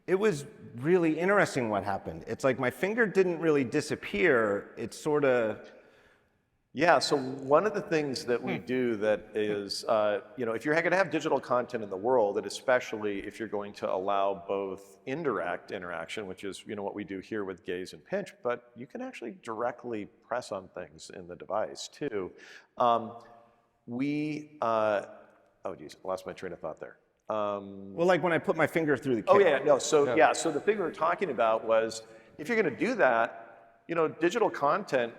It was really interesting what happened. It's like my finger didn't really disappear, it sort of... Yeah, so one of the things that we do that is, if you're going to have digital content in the world, and especially if you're going to allow both indirect interaction, which is what we do here with gaze and pinch, but you can actually directly press on things in the device too. Oh geez, I lost my train of thought there. Well, like when I put my finger through the camera. camera. Oh yeah, no, so the thing we were talking about was, if you're going to do that, digital content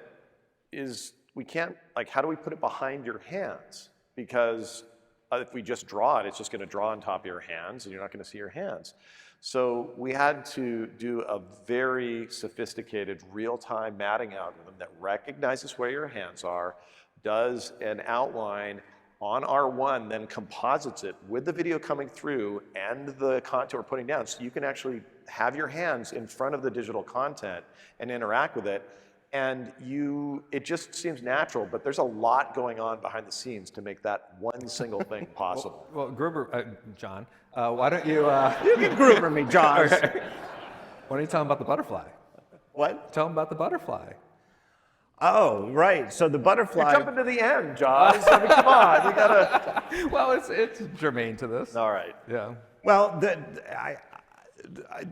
is, we can't, how do we put it behind your hands? Because if we just draw it, it's just going to draw on top of your hands, and you're not going to see your hands. So we had to do a very sophisticated real-time matting algorithm that recognizes where your hands are, does an outline on R1, then composites it with the video coming through and the content we're putting down, so you can actually have your hands in front of the digital content and interact with it. And it just seems natural, but there's a lot going on behind the scenes to make that one single thing possible. Well, Gruber, John, why don't you... You can Gruber me, John. Why don't you tell him about the butterfly? What? Tell him about the butterfly. Oh, right. So the butterfly... You're jumping to the end, John. I mean, come on, we gotta... Well, it's germane to this. All right. Yeah. Well,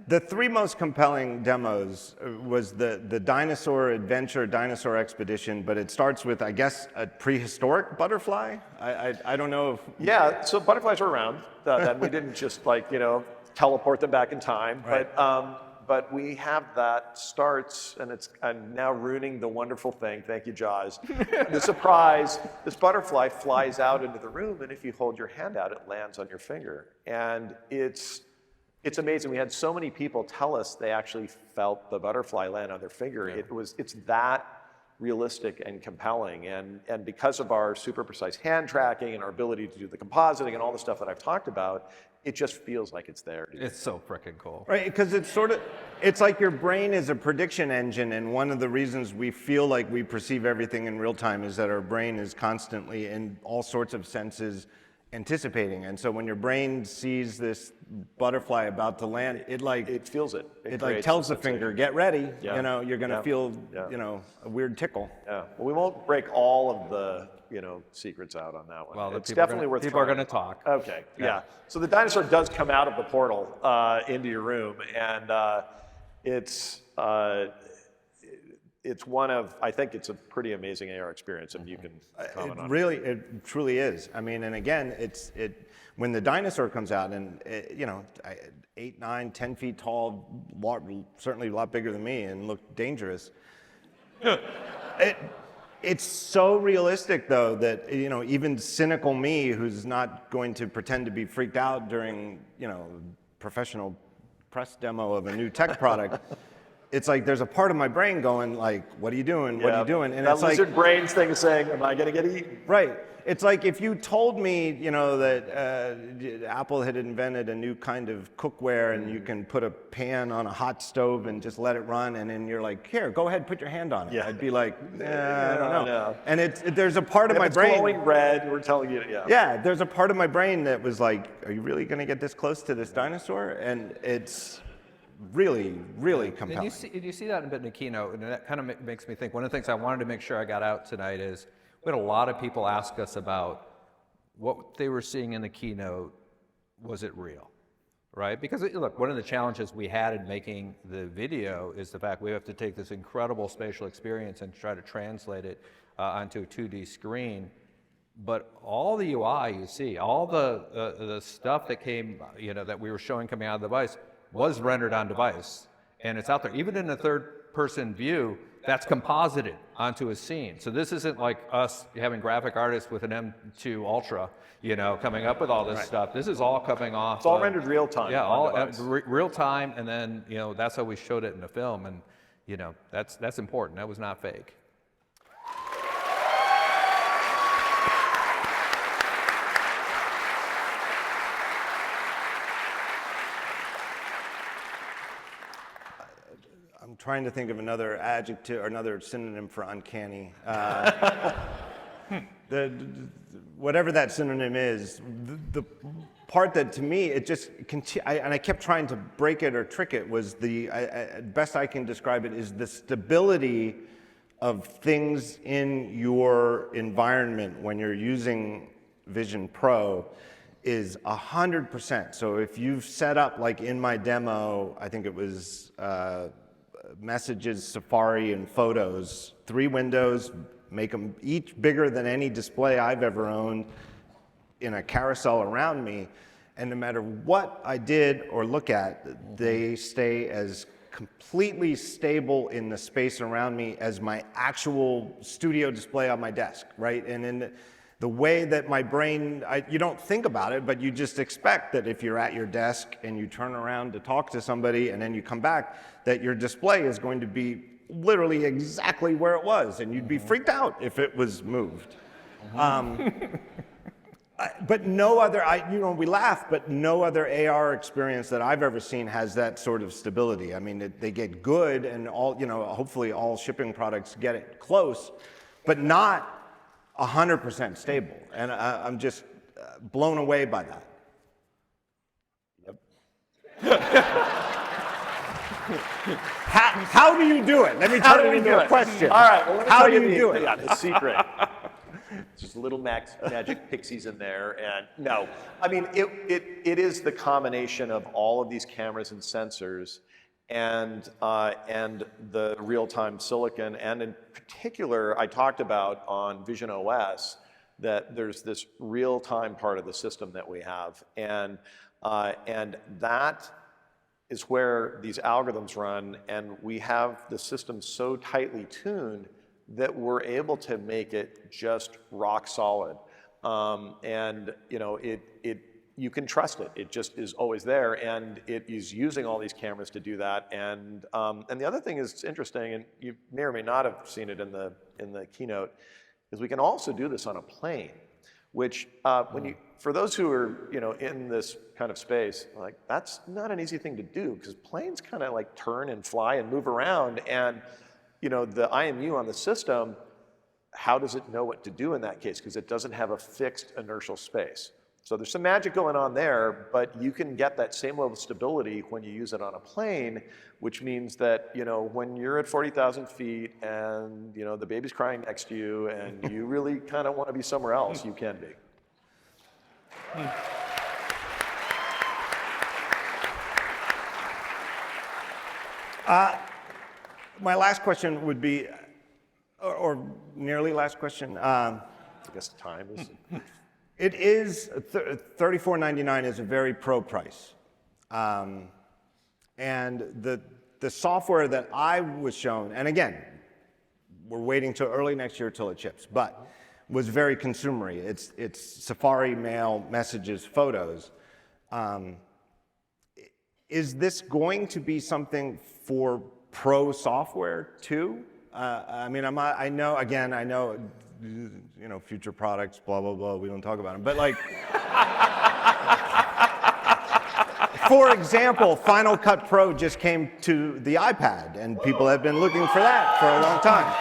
the three most compelling demos was the dinosaur adventure, dinosaur expedition, but it starts with, I guess, a prehistoric butterfly. I don't know if... Yeah, so butterflies were around. Then we didn't just teleport them back in time. Right. But we have that starts, and I'm now ruining the wonderful thing. Thank you, Jaws. The surprise, this butterfly flies out into the room, and if you hold your hand out, it lands on your finger. And it's amazing. We had so many people tell us they actually felt the butterfly land on their finger. Yeah. It's that realistic and compelling. And because of our super precise hand tracking and our ability to do the compositing and all the stuff that I've talked about, it just feels like it's there. Dude. It's so freaking cool. Right, because it's like your brain is a prediction engine, and one of the reasons we feel like we perceive everything in real time is that our brain is constantly, in all sorts of senses, anticipating. And so when your brain sees this butterfly about to land, it feels it. It like tells the finger, get ready. Yeah. You're going to feel a weird tickle. Yeah. Well, we won't break all of the secrets out on that one. Well, it's definitely worth. People are going to talk. Okay. Yeah. So the dinosaur does come out of the portal into your room, and it's one of, I think it's a pretty amazing AR experience if you can comment on it. It truly is. I mean, and again, when the dinosaur comes out, and 8, 9, 10 feet tall, certainly a lot bigger than me, and looked dangerous. It's so realistic, though, that even cynical me, who's not going to pretend to be freaked out during professional press demo of a new tech product. It's like there's a part of my brain going like, what are you doing? What are you doing? And that lizard brain's thing is saying, am I going to get eaten? Right. It's like if you told me, that Apple had invented a new kind of cookware and you can put a pan on a hot stove and just let it run, and then you're like, here, go ahead, put your hand on it. Yeah. I'd be like, I don't know. No. And there's a part of my brain. It's glowing red. We're telling you, Yeah. There's a part of my brain that was like, are you really going to get this close to this dinosaur? And it's really, really compelling. And you see that in a bit in the keynote, and that kind of makes me think, one of the things I wanted to make sure I got out tonight is, we had a lot of people ask us about what they were seeing in the keynote, was it real, right? Because look, one of the challenges we had in making the video is the fact we have to take this incredible spatial experience and try to translate it onto a 2D screen. But all the UI you see, all the stuff that came, that we were showing coming out of the device was rendered on device, and it's out there. Even in a third-person view, that's composited onto a scene. So this isn't like us having graphic artists with an M2 Ultra, coming up with all this stuff. This is all coming off. It's all rendered real time. Yeah, all real time, and then that's how we showed it in the film, and that's important. That was not fake. I'm trying to think of another adjective or another synonym for uncanny. Whatever that synonym is, the part that to me it just and I kept trying to break it or trick it was best I can describe it is the stability of things in your environment when you're using Vision Pro is 100%. So if you've set up, like in my demo, I think it was Messages, Safari, and Photos, 3 windows, make them each bigger than any display I've ever owned in a carousel around me, and no matter what I did or look at, they stay as completely stable in the space around me as my actual studio display on my desk, right? And in the way that my brain, you don't think about it, but you just expect that if you're at your desk and you turn around to talk to somebody and then you come back, that your display is going to be literally exactly where it was, and you'd be freaked out if it was moved. But no other, we laugh, but no other AR experience that I've ever seen has that sort of stability. I mean, they get good, and hopefully all shipping products get it close, but not 100% stable. And I'm just blown away by that. How do you do it? Let me turn it into a question. All right, well, let me how tell do you you do it? Yeah, the secret. Just little magic pixies in there, and no. I mean, it is the combination of all of these cameras and sensors and the real-time silicon, and in particular, I talked about on VisionOS that there's this real-time part of the system that we have, and that is where these algorithms run, and we have the system so tightly tuned that we're able to make it just rock solid, and you can trust it. It just is always there, and it is using all these cameras to do that. And the other thing is interesting, and you may or may not have seen it in the keynote, is we can also do this on a plane, which for those who are in this kind of space, like that's not an easy thing to do because planes kind of like turn and fly and move around, and the IMU on the system, how does it know what to do in that case? Because it doesn't have a fixed inertial space. So there's some magic going on there, but you can get that same level of stability when you use it on a plane, which means that when you're at 40,000 feet and the baby's crying next to you and you really kind of want to be somewhere else, you can be. My last question would be, or nearly last question. I guess the time is. It is $34.99 is a very pro price, and the software that I was shown, and again, we're waiting till early next year till it ships, but was very consumery. It's Safari, Mail, Messages, Photos. Is this going to be something for pro software too? I mean, I know, future products, blah, blah, blah, we don't talk about them. But like, for example, Final Cut Pro just came to the iPad, and people have been looking for that for a long time.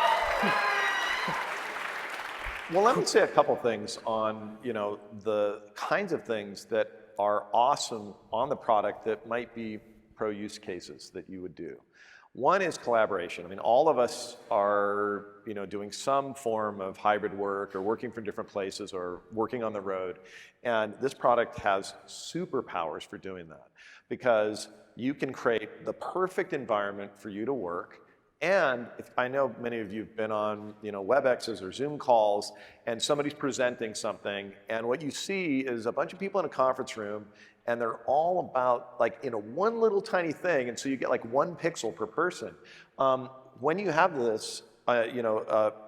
Well, let me say a couple things on, the kinds of things that are awesome on the product that might be pro use cases that you would do. One is collaboration. I mean, all of us are, doing some form of hybrid work or working from different places or working on the road. And this product has superpowers for doing that because you can create the perfect environment for you to work. And I know many of you have been on, WebExes or Zoom calls, and somebody's presenting something, and what you see is a bunch of people in a conference room, and they're all about one little tiny thing, and so you get like 1 pixel per person. When you have this,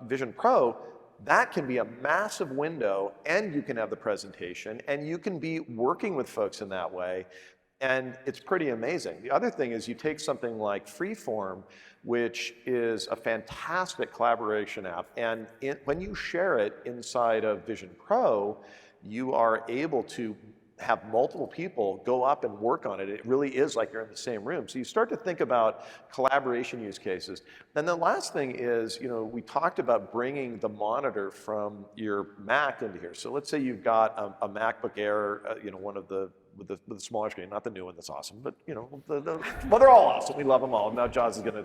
Vision Pro, that can be a massive window, and you can have the presentation, and you can be working with folks in that way. And it's pretty amazing. The other thing is you take something like Freeform, which is a fantastic collaboration app, and when you share it inside of Vision Pro, you are able to have multiple people go up and work on it. It really is like you're in the same room. So you start to think about collaboration use cases. Then the last thing is, we talked about bringing the monitor from your Mac into here. So let's say you've got a MacBook Air, one of the with the smaller screen, not the new one that's awesome, but well, they're all awesome. We love them all. Now Jaws is gonna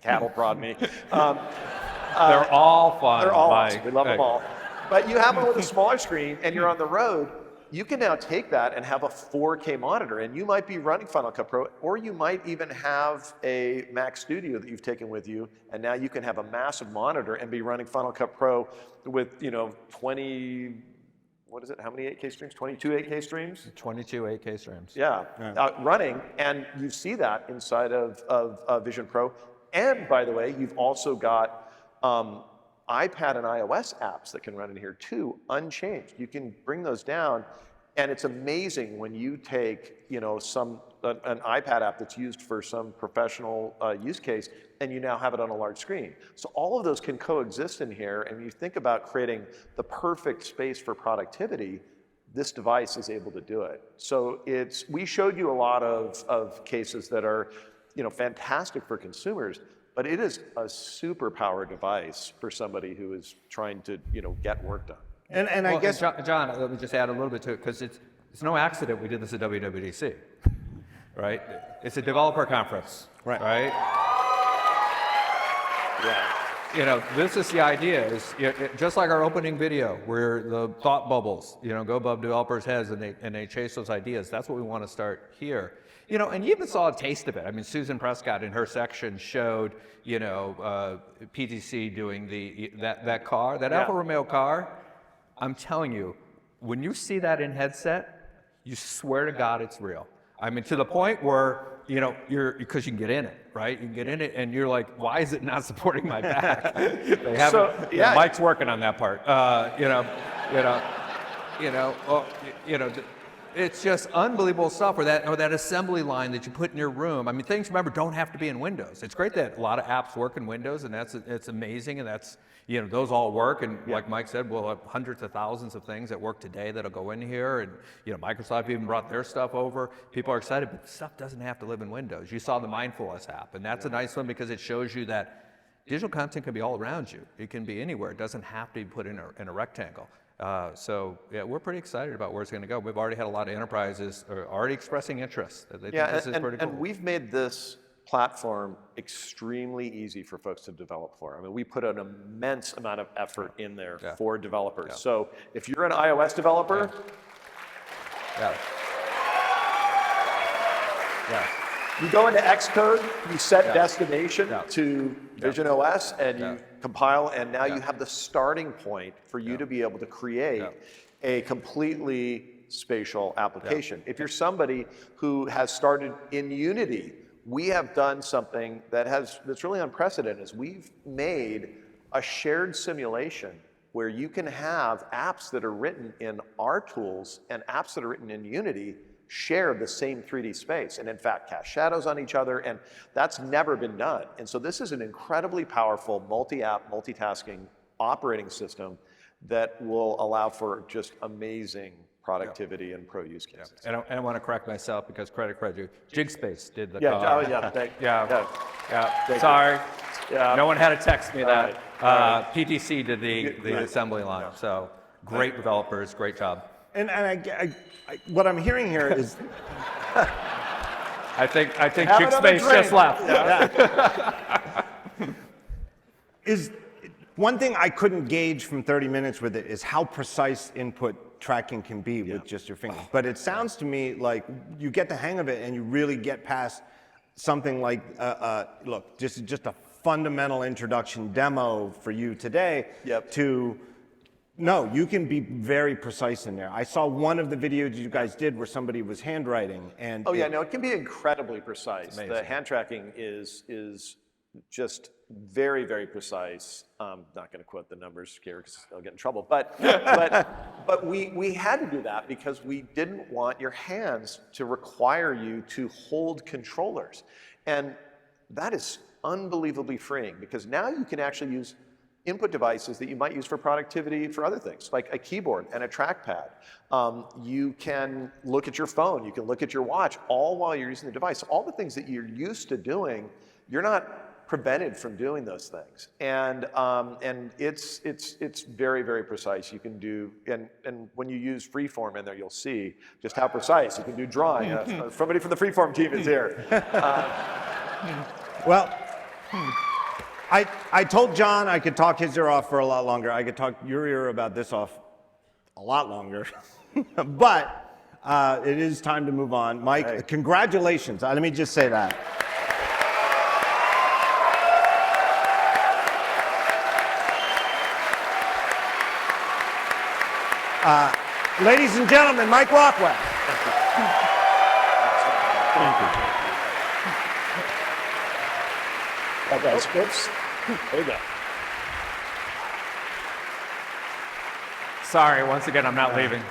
cattle prod me. They're all fun. They're all awesome. We love them all. But you have one with a smaller screen and you're on the road, you can now take that and have a 4K monitor, and you might be running Final Cut Pro, or you might even have a Mac Studio that you've taken with you, and now you can have a massive monitor and be running Final Cut Pro with 20, what is it, how many 8K streams? 22 8K streams? 22 8K streams. Yeah, running, and you see that inside of Vision Pro. And by the way, you've also got iPad and iOS apps that can run in here too, unchanged. You can bring those down, and it's amazing when you take an iPad app that's used for some professional use case, and you now have it on a large screen. So all of those can coexist in here, and you think about creating the perfect space for productivity, this device is able to do it. So we showed you a lot of cases that are fantastic for consumers, but it is a super powered device for somebody who is trying to get work done. And I guess John, let me just add a little bit to it, because it's no accident we did this at WWDC, right? It's a developer conference, right? Yeah. This is the idea. Is just like our opening video, where the thought bubbles, go above developers' heads and they chase those ideas. That's what we want to start here. And you even saw a taste of it. I mean, Susan Prescott in her section showed, PTC doing that car, that Alfa Romeo car. I'm telling you, when you see that in headset, you swear to God it's real. I mean, to the point where, because you can get in it, right? You can get in it and you're like, why is it not supporting my back? They haven't, Mike's working on that part. It's just unbelievable stuff, or that assembly line that you put in your room. I mean, things, remember, don't have to be in Windows. It's great that a lot of apps work in Windows, and it's amazing, and that's, those all work, and like Mike said, we'll have hundreds of thousands of things that work today that'll go in here, and Microsoft even brought their stuff over. People are excited, but stuff doesn't have to live in Windows. You saw the MindfulOS app, and that's a nice one because it shows you that digital content can be all around you. It can be anywhere. It doesn't have to be put in a rectangle. So we're pretty excited about where it's going to go. We've already had a lot of enterprises already expressing interest. They think this is pretty cool. And we've made this platform extremely easy for folks to develop for. I mean, we put an immense amount of effort in there for developers. So if you're an iOS developer, you go into Xcode, you set destination to VisionOS, and you compile, and now you have the starting point for you to be able to create a completely spatial application. If you're somebody who has started in Unity, we have done something that's really unprecedented. Is we've made a shared simulation where you can have apps that are written in our tools and apps that are written in Unity share the same 3D space, and in fact cast shadows on each other, and that's never been done. And so this is an incredibly powerful multi-app, multitasking operating system that will allow for just amazing productivity and pro use cases. And I want to correct myself because credit you. JigSpace did the Sorry. No one had to text me that. PTC did the assembly line. So great developers, great job. And what I'm hearing here is I think Have Chick's another face just drink. left. Is one thing I couldn't gauge from 30 minutes with it is how precise input tracking can be with just your fingers. But it sounds to me like you get the hang of it and you really get past something like, look, just a fundamental introduction demo for you today to, no, you can be very precise in there. I saw one of the videos you guys did where somebody was handwriting and— Oh yeah, no, it can be incredibly precise. The hand tracking is just very, very precise. Not going to quote the numbers here because I'll get in trouble. But we had to do that because we didn't want your hands to require you to hold controllers, and that is unbelievably freeing because now you can actually use input devices that you might use for productivity for other things, like a keyboard and a trackpad. You can look at your phone, you can look at your watch, all while you're using the device. All the things that you're used to doing, you're not prevented from doing those things. And it's very, very precise. You can do, and when you use freeform in there, you'll see just how precise. You can do drawing. Somebody from the freeform team is here. Well, I told John I could talk his ear off for a lot longer. I could talk your ear about this off a lot longer. But it is time to move on. Mike, congratulations. Let me just say that. Ladies and gentlemen, Mike Rockwell. Thank you. Oh, guys, oops. There you go. Sorry, once again, I'm not leaving.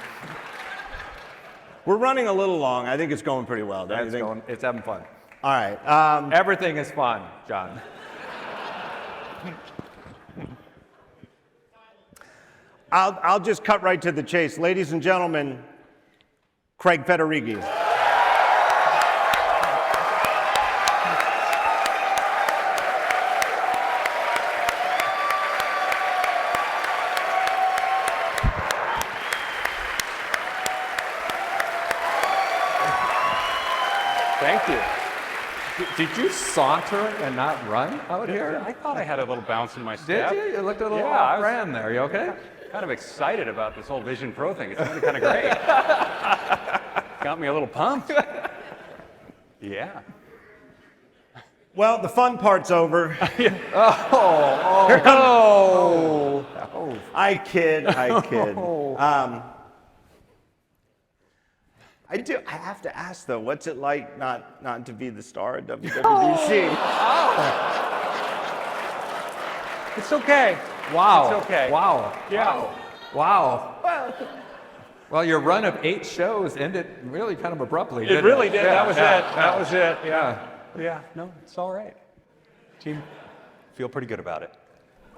We're running a little long. I think it's going pretty well. Don't you think? It's having fun. All right. Everything is fun, John. I'll just cut right to the chase. Ladies and gentlemen, Craig Federighi. Thank you. Did you saunter and not run out here? I thought I had a little bounce in my step. Did you? You looked a little Yeah, I was- off-brand there. You okay? Kind of excited about this whole Vision Pro thing. It's really kind of great. Got me a little pumped. Yeah. Well, the fun part's over. Here comes. I kid. I have to ask though, what's it like not to be the star at WWDC? It's okay. Wow. It's okay. Wow. Yeah. Wow. Well, your run of 8 shows ended really kind of abruptly. It didn't really did. Yeah, That was yeah, it. That was it. Yeah. Yeah. No, it's all right. Team, feel pretty good about it.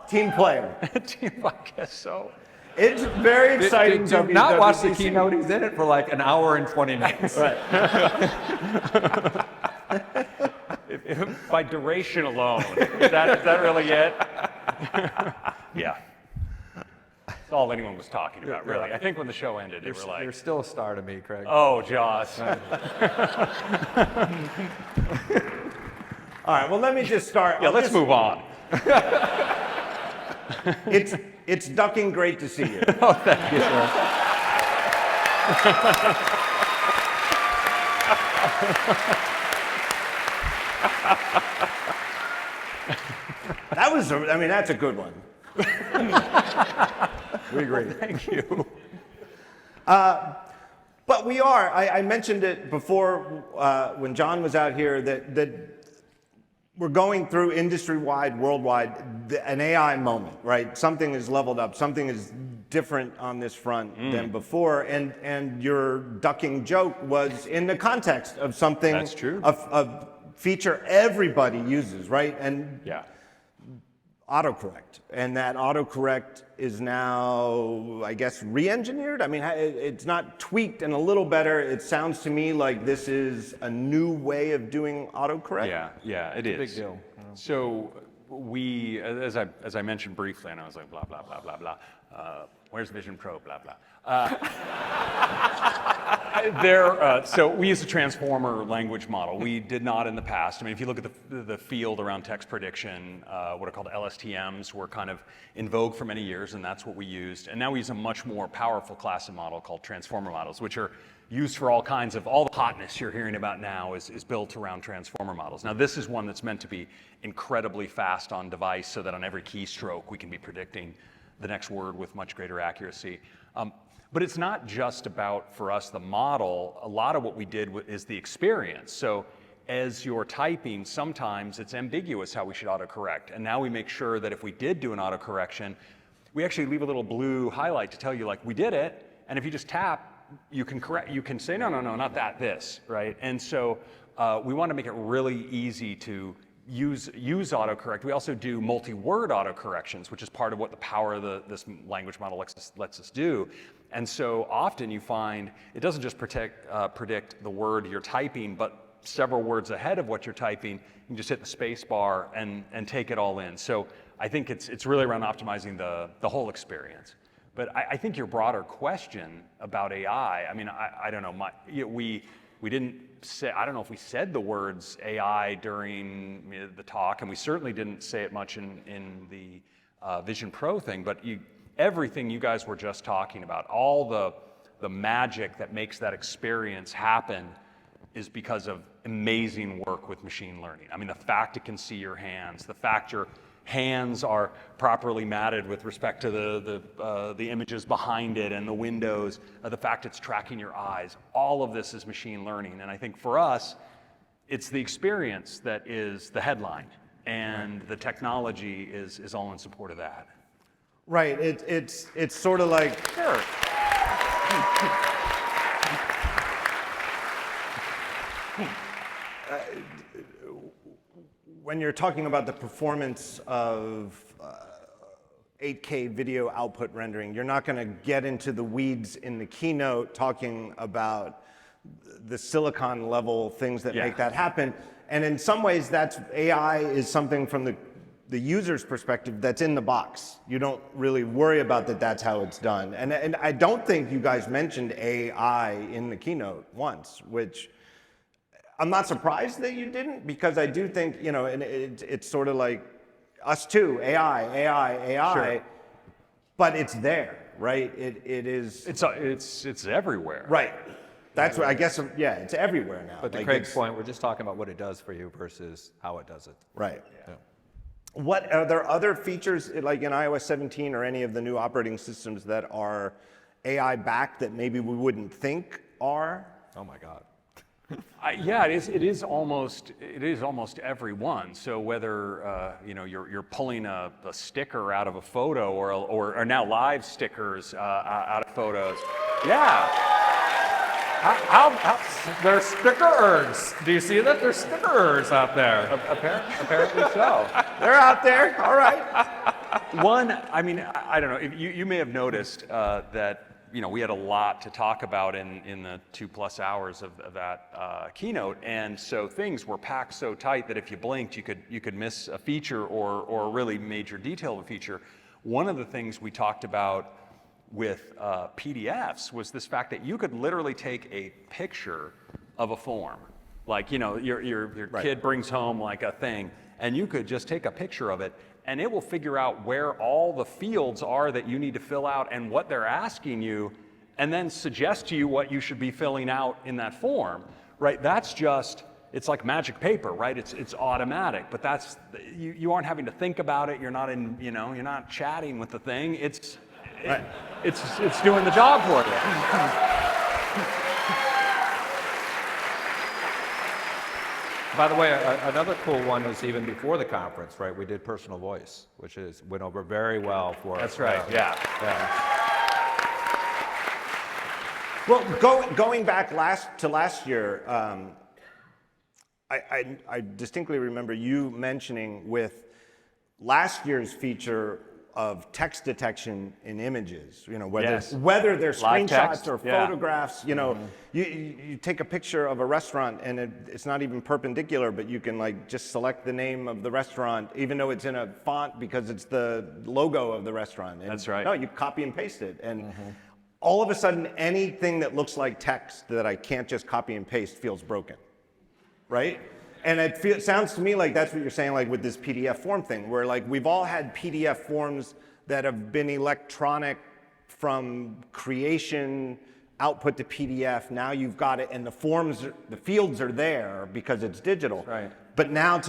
Team playing. Team, I guess so. It's very exciting. Do not watch the WWDC. keynote. He's in it for like an hour and 20 minutes. Right. By duration alone. Is that really it? Yeah. That's all anyone was talking about, really. I think when the show ended, they were like, You're still a star to me, Craig. oh, Joss. All right. Well, let me just start. Yeah, let's move on. It's ducking great to see you. Oh, thank you, sir. That's a good one. We agree. Thank you. But we are. I mentioned it before when John was out here that we're going through industry-wide, worldwide, an AI moment, right? Something is leveled up. Something is different on this front than before. And your ducking joke was in the context of something. That's true. A feature everybody uses, right? And Yeah. autocorrect. And that autocorrect is now, I guess, re-engineered? I mean, it's not tweaked and a little better. It sounds to me like this is a new way of doing autocorrect. Yeah, it is. Big deal. So we, as I mentioned briefly, and I was like, blah, blah, blah, blah, blah. Where's Vision Pro, blah, blah. So we use a transformer language model. We did not in the past. I mean, if you look at the field around text prediction, what are called LSTMs were kind of in vogue for many years, and that's what we used. And now we use a much more powerful class of model called transformer models, which are used for all the hotness you're hearing about now is built around transformer models. Now, this is one that's meant to be incredibly fast on device so that on every keystroke we can be predicting the next word with much greater accuracy. But it's not just about, for us, the model. A lot of what we did is the experience. So as you're typing, sometimes it's ambiguous how we should autocorrect. And now we make sure that if we did do an autocorrection, we actually leave a little blue highlight to tell you, like, we did it. And if you just tap, you can correct. You can say, no, not that, this, right? And so we want to make it really easy to use autocorrect. We also do multi-word autocorrections, which is part of what the power of this language model lets us do. And so often you find it doesn't just predict the word you're typing, but several words ahead of what you're typing. You can just hit the space bar and take it all in. So I think it's really around optimizing the whole experience. But I think your broader question about AI, I mean, I don't know, we didn't say, I don't know if we said the words AI during the talk, and we certainly didn't say it much in the Vision Pro thing, but everything you guys were just talking about, all the magic that makes that experience happen is because of amazing work with machine learning. I mean, the fact it can see your hands, the fact your hands are properly matted with respect to the images behind it and the windows, the fact it's tracking your eyes, all of this is machine learning. And I think for us, it's the experience that is the headline, and the technology is all in support of that. Right, it's sort of like, Sure. when you're talking about the performance of 8K video output rendering, you're not going to get into the weeds in the keynote talking about the silicon level things that make that happen. And in some ways, that's AI is something from the user's perspective that's in the box. You don't really worry about that's how it's done. And I don't think you guys mentioned AI in the keynote once, which I'm not surprised that you didn't, because I do think, and it's sort of like us too, AI, Sure. But it's there, right? It is. It's everywhere. Right. That's what I guess. Yeah, it's everywhere now. But to Craig's point, we're just talking about what it does for you versus how it does it. Right. Yeah. What are there other features like in iOS 17 or any of the new operating systems that are AI backed that maybe we wouldn't think are? Oh my God. Yeah, it is almost every one. So whether you're pulling a sticker out of a photo or now live stickers out of photos, yeah. There's stickers. Do you see that? There's stickers out there. Apparently so. They're out there. All right. One, I mean, I don't know. You may have noticed that we had a lot to talk about in the 2+ hours of that keynote, and so things were packed so tight that if you blinked, you could miss a feature or a really major detail of a feature. One of the things we talked about with PDFs was this fact that you could literally take a picture of a form, like your kid brings home like a thing, and you could just take a picture of it, and it will figure out where all the fields are that you need to fill out and what they're asking you, and then suggest to you what you should be filling out in that form, right? It's like magic paper, right? It's automatic, but you aren't having to think about it. You're not you're not chatting with the thing. It's doing the job for you. By the way, another cool one was even before the conference, right? We did personal voice, which went over very well for us. That's right. Yeah. Well, going back to last year, I distinctly remember you mentioning with last year's feature of text detection in images, whether they're screenshots or photographs, you take a picture of a restaurant and it's not even perpendicular, but you can just select the name of the restaurant, even though it's in a font because it's the logo of the restaurant. And that's right. No, you copy and paste it. And all of a sudden anything that looks like text that I can't just copy and paste feels broken, right? And it sounds to me like that's what you're saying, like with this PDF form thing, where like we've all had PDF forms that have been electronic from creation, output to PDF. Now you've got it, and the fields are there because it's digital. Right. But now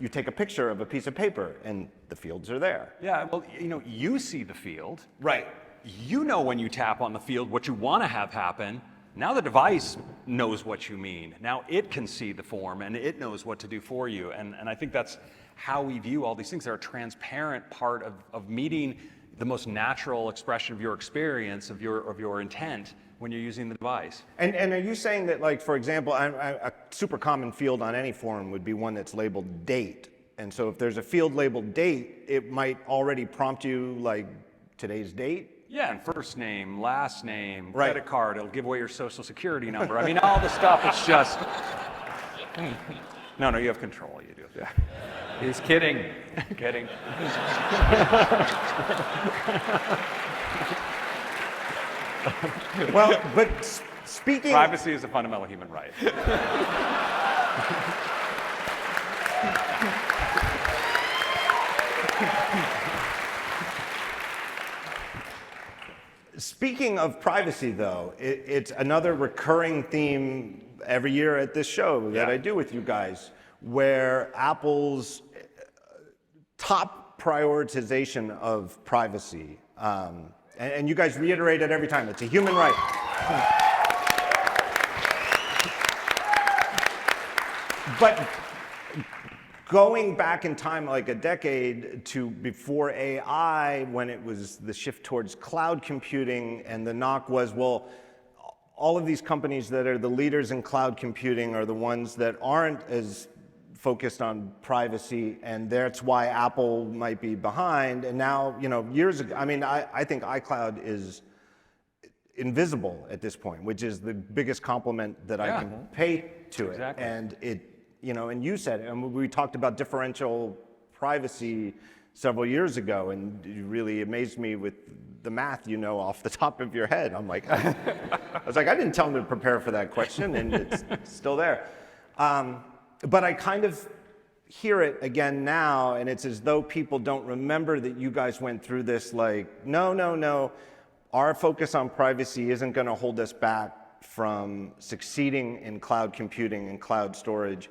you take a picture of a piece of paper, and the fields are there. Yeah, well, you see the field. Right. You know when you tap on the field what you want to have happen. Now the device knows what you mean. Now it can see the form and it knows what to do for you. And I think that's how we view all these things. They're a transparent part of meeting the most natural expression of your experience, of your intent when you're using the device. And are you saying that, like, for example, a super common field on any form would be one that's labeled date. And so if there's a field labeled date, it might already prompt you like today's date? Yeah, and first name, last name, Right. credit card, it'll give away your social security number. I mean, all the stuff is just... No, you have control, you do. Yeah. He's kidding. Kidding. Well, but speaking... Privacy is a fundamental human right. Speaking of privacy, though, it's another recurring theme every year at this show that I do with you guys, where Apple's top prioritization of privacy, and you guys reiterate it every time, it's a human right. But going back in time like a decade to before AI, when it was the shift towards cloud computing, and the knock was, well, all of these companies that are the leaders in cloud computing are the ones that aren't as focused on privacy, and that's why Apple might be behind. And now, years ago, I think iCloud is invisible at this point, which is the biggest compliment that I can pay to it. Exactly. And and you said it, and we talked about differential privacy several years ago, and you really amazed me with the math off the top of your head. I'm like, I didn't tell him to prepare for that question, and it's still there. But I kind of hear it again now, and it's as though people don't remember that you guys went through this, like, no, our focus on privacy isn't going to hold us back from succeeding in cloud computing and cloud storage.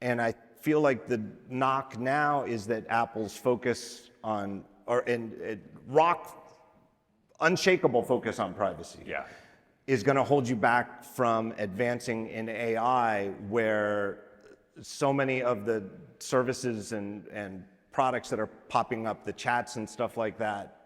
And I feel like the knock now is that Apple's focus on, unshakable focus on privacy, is going to hold you back from advancing in AI, where so many of the services and products that are popping up, the chats and stuff like that,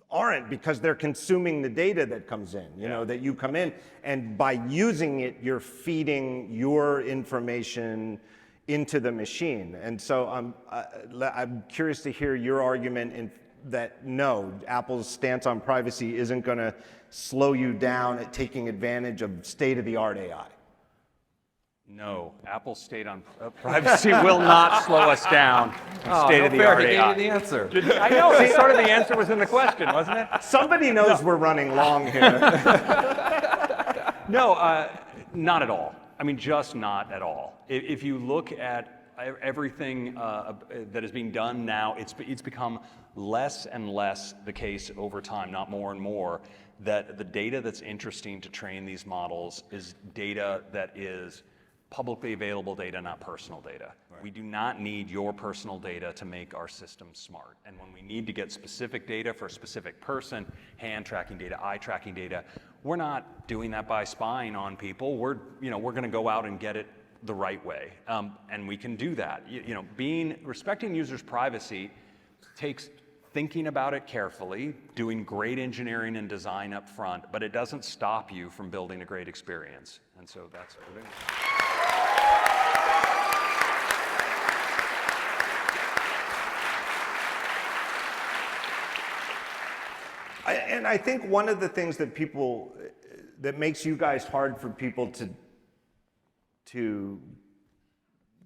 aren't, because they're consuming the data that comes in, that you come in, and by using it, you're feeding your information into the machine. And so I'm curious to hear your argument that no, Apple's stance on privacy isn't going to slow you down at taking advantage of state-of-the-art AI. No, Apple's state on privacy will not slow us down. State-of-the-art He AI. gave you the answer. I know, sort of the answer was in the question, wasn't it? Somebody knows we're running long here. No, not at all. I mean, just not at all. If you look at everything that is being done now, it's become less and less the case over time, not more and more, that the data that's interesting to train these models is data that is publicly available data, not personal data. Right. We do not need your personal data to make our system smart. And when we need to get specific data for a specific person, hand tracking data, eye tracking data, we're not doing that by spying on people. We're going to go out and get it the right way, and we can do that. Respecting users' privacy takes thinking about it carefully, doing great engineering and design up front, but it doesn't stop you from building a great experience. And so that's what we're doing. And I think one of the things that makes you guys hard for people to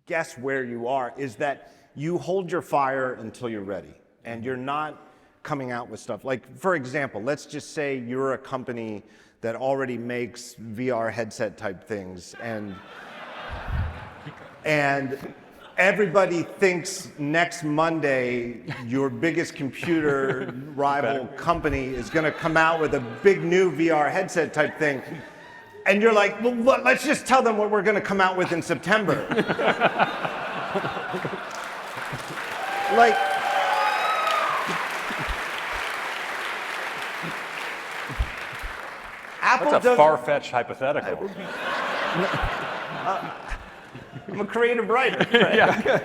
guess where you are is that you hold your fire until you're ready. And you're not coming out with stuff. Like, for example, let's just say you're a company that already makes VR headset type things, and everybody thinks next Monday your biggest computer rival company is going to come out with a big new VR headset type thing. And you're like, well, let's just tell them what we're going to come out with in September. Like, Apple That's a doesn't- far-fetched hypothetical. I'm a creative writer. Right?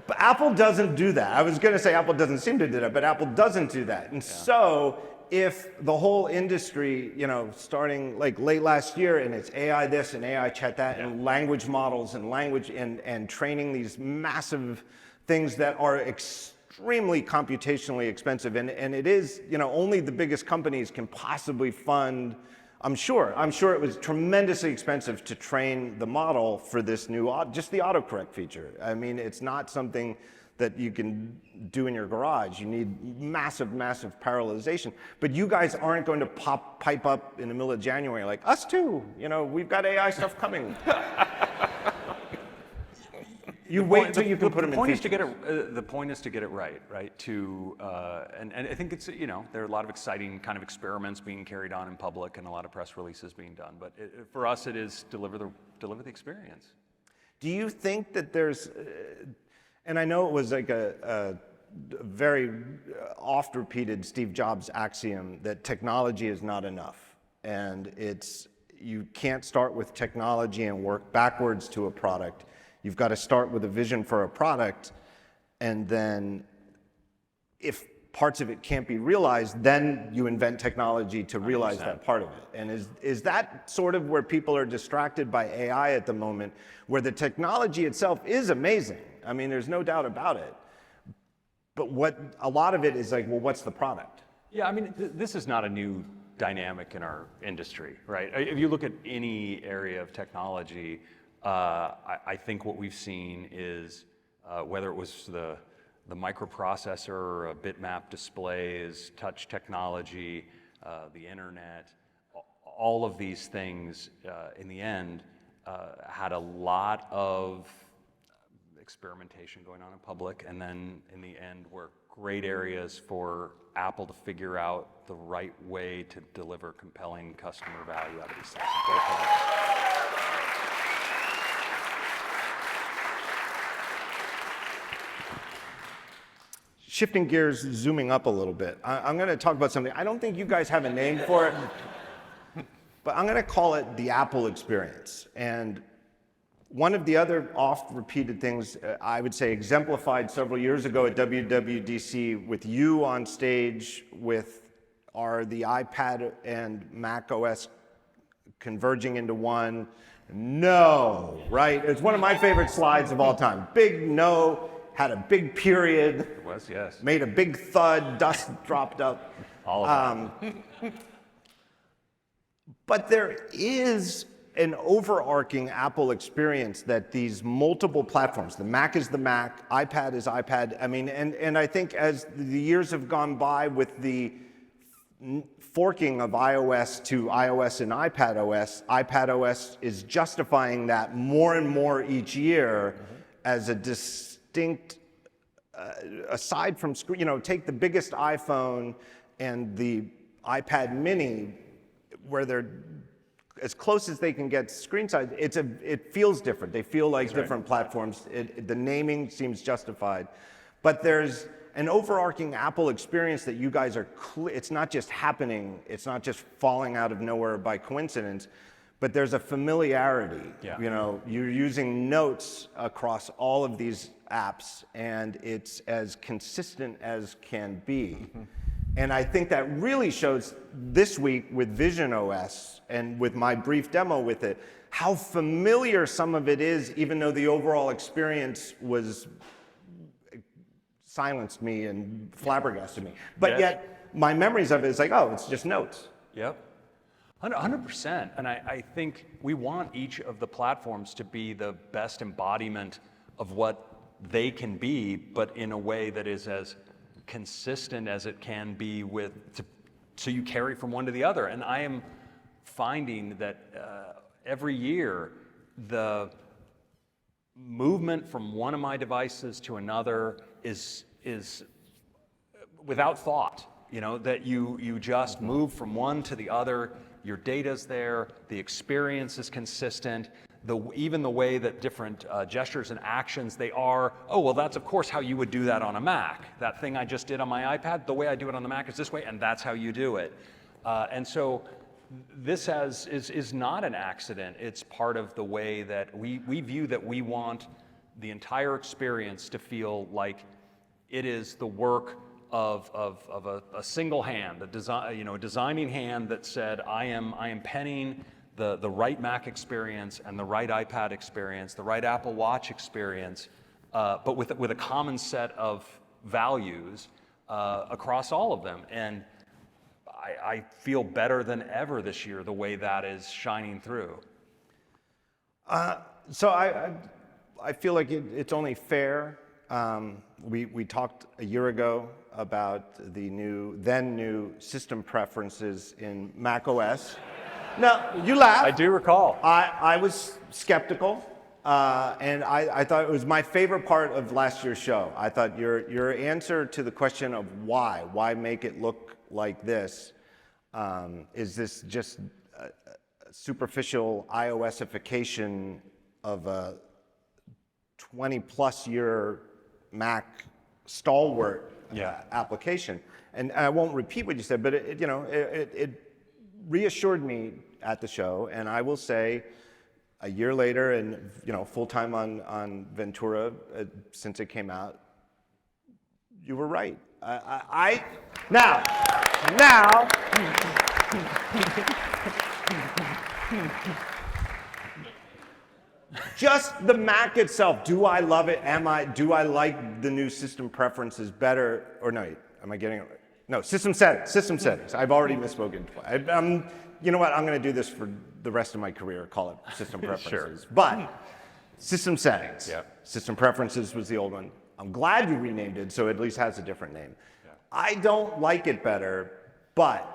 But Apple doesn't do that. I was going to say Apple doesn't seem to do that, but Apple doesn't do that. And so if the whole industry, starting like late last year, and it's AI this and AI chat that, and language models and language and training these massive things that are extremely computationally expensive, and it is, only the biggest companies can possibly fund. I'm sure it was tremendously expensive to train the model for this new, just the autocorrect feature. I mean, it's not something that you can do in your garage. You need massive, massive parallelization. But you guys aren't going to pipe up in the middle of January like, us too, we've got AI stuff coming. You wait till you can put them in features. The point is to get it right? And I think it's, there are a lot of exciting kind of experiments being carried on in public and a lot of press releases being done. But for us, it is deliver the experience. Do you think that there's, and I know it was like a very oft-repeated Steve Jobs axiom that technology is not enough, and you can't start with technology and work backwards to a product. You've got to start with a vision for a product, and then if parts of it can't be realized, then you invent technology to realize 100%. That part of it. And is that sort of where people are distracted by AI at the moment, where the technology itself is amazing? I mean, there's no doubt about it. But a lot of it is like, well, what's the product? Yeah, I mean, this is not a new dynamic in our industry, right? If you look at any area of technology, I think what we've seen is whether it was the microprocessor, bitmap displays, touch technology, the internet, all of these things in the end had a lot of experimentation going on in public, and then in the end were great areas for Apple to figure out the right way to deliver compelling customer value out of these things. Shifting gears, zooming up a little bit, I'm going to talk about something. I don't think you guys have a name for it, but I'm going to call it the Apple experience. And one of the other oft-repeated things I would say exemplified several years ago at WWDC with you on stage the iPad and Mac OS converging into one. No, right? It's one of my favorite slides of all time. Big no. Had a big period. It was, yes. Made a big thud, dust dropped up. All of that. But there is an overarching Apple experience that these multiple platforms, the Mac is the Mac, iPad is iPad. I mean, and I think as the years have gone by with the forking of iOS to iOS and iPadOS is justifying that more and more each year as a distinct, aside from screen, take the biggest iPhone and the iPad mini, where they're as close as they can get screen size, it feels different. They feel like different platforms. The naming seems justified. But there's an overarching Apple experience that you guys are, it's not just happening, it's not just falling out of nowhere by coincidence, but there's a familiarity. Yeah. You're using notes across all of these apps, and it's as consistent as can be. And I think that really shows this week with VisionOS and with my brief demo with it, how familiar some of it is, even though the overall experience silenced me and flabbergasted me. But yet, my memories of it is like, oh, it's just notes. Yep. 100%. And I think we want each of the platforms to be the best embodiment of what they can be, but in a way that is as consistent as it can be so you carry from one to the other. And I am finding that every year the movement from one of my devices to another is without thought. That you just move from one to the other. Your data's there. The experience is consistent. Even the way that different gestures and actions they are. Oh, well, that's of course how you would do that on a Mac. That thing I just did on my iPad, the way I do it on the Mac is this way, and that's how you do it. And so this is not an accident. It's part of the way that we view that we want the entire experience to feel like it is the work of a single hand, a designing hand that said, I am penning the right Mac experience and the right iPad experience, the right Apple Watch experience, but with a common set of values across all of them. And I feel better than ever this year the way that is shining through. So I feel like it's only fair. We talked a year ago about the then new system preferences in Mac OS. Now, you laugh. I do recall. I was skeptical, and I thought it was my favorite part of last year's show. I thought your answer to the question of why make it look like this, is this just a superficial iOSification of a 20-plus year Mac stalwart application? And I won't repeat what you said, but it reassured me at the show, and I will say, a year later, and full time on Ventura since it came out, you were right. Now. Just the Mac itself, do I love it? Do I like the new system preferences better? Or no, am I getting it right? No, system settings. I've already misspoken twice. You know what, I'm gonna do this for the rest of my career, call it system preferences. Sure. But system settings. Yeah. System preferences was the old one. I'm glad you renamed it, so it at least has a different name. Yeah. I don't like it better, but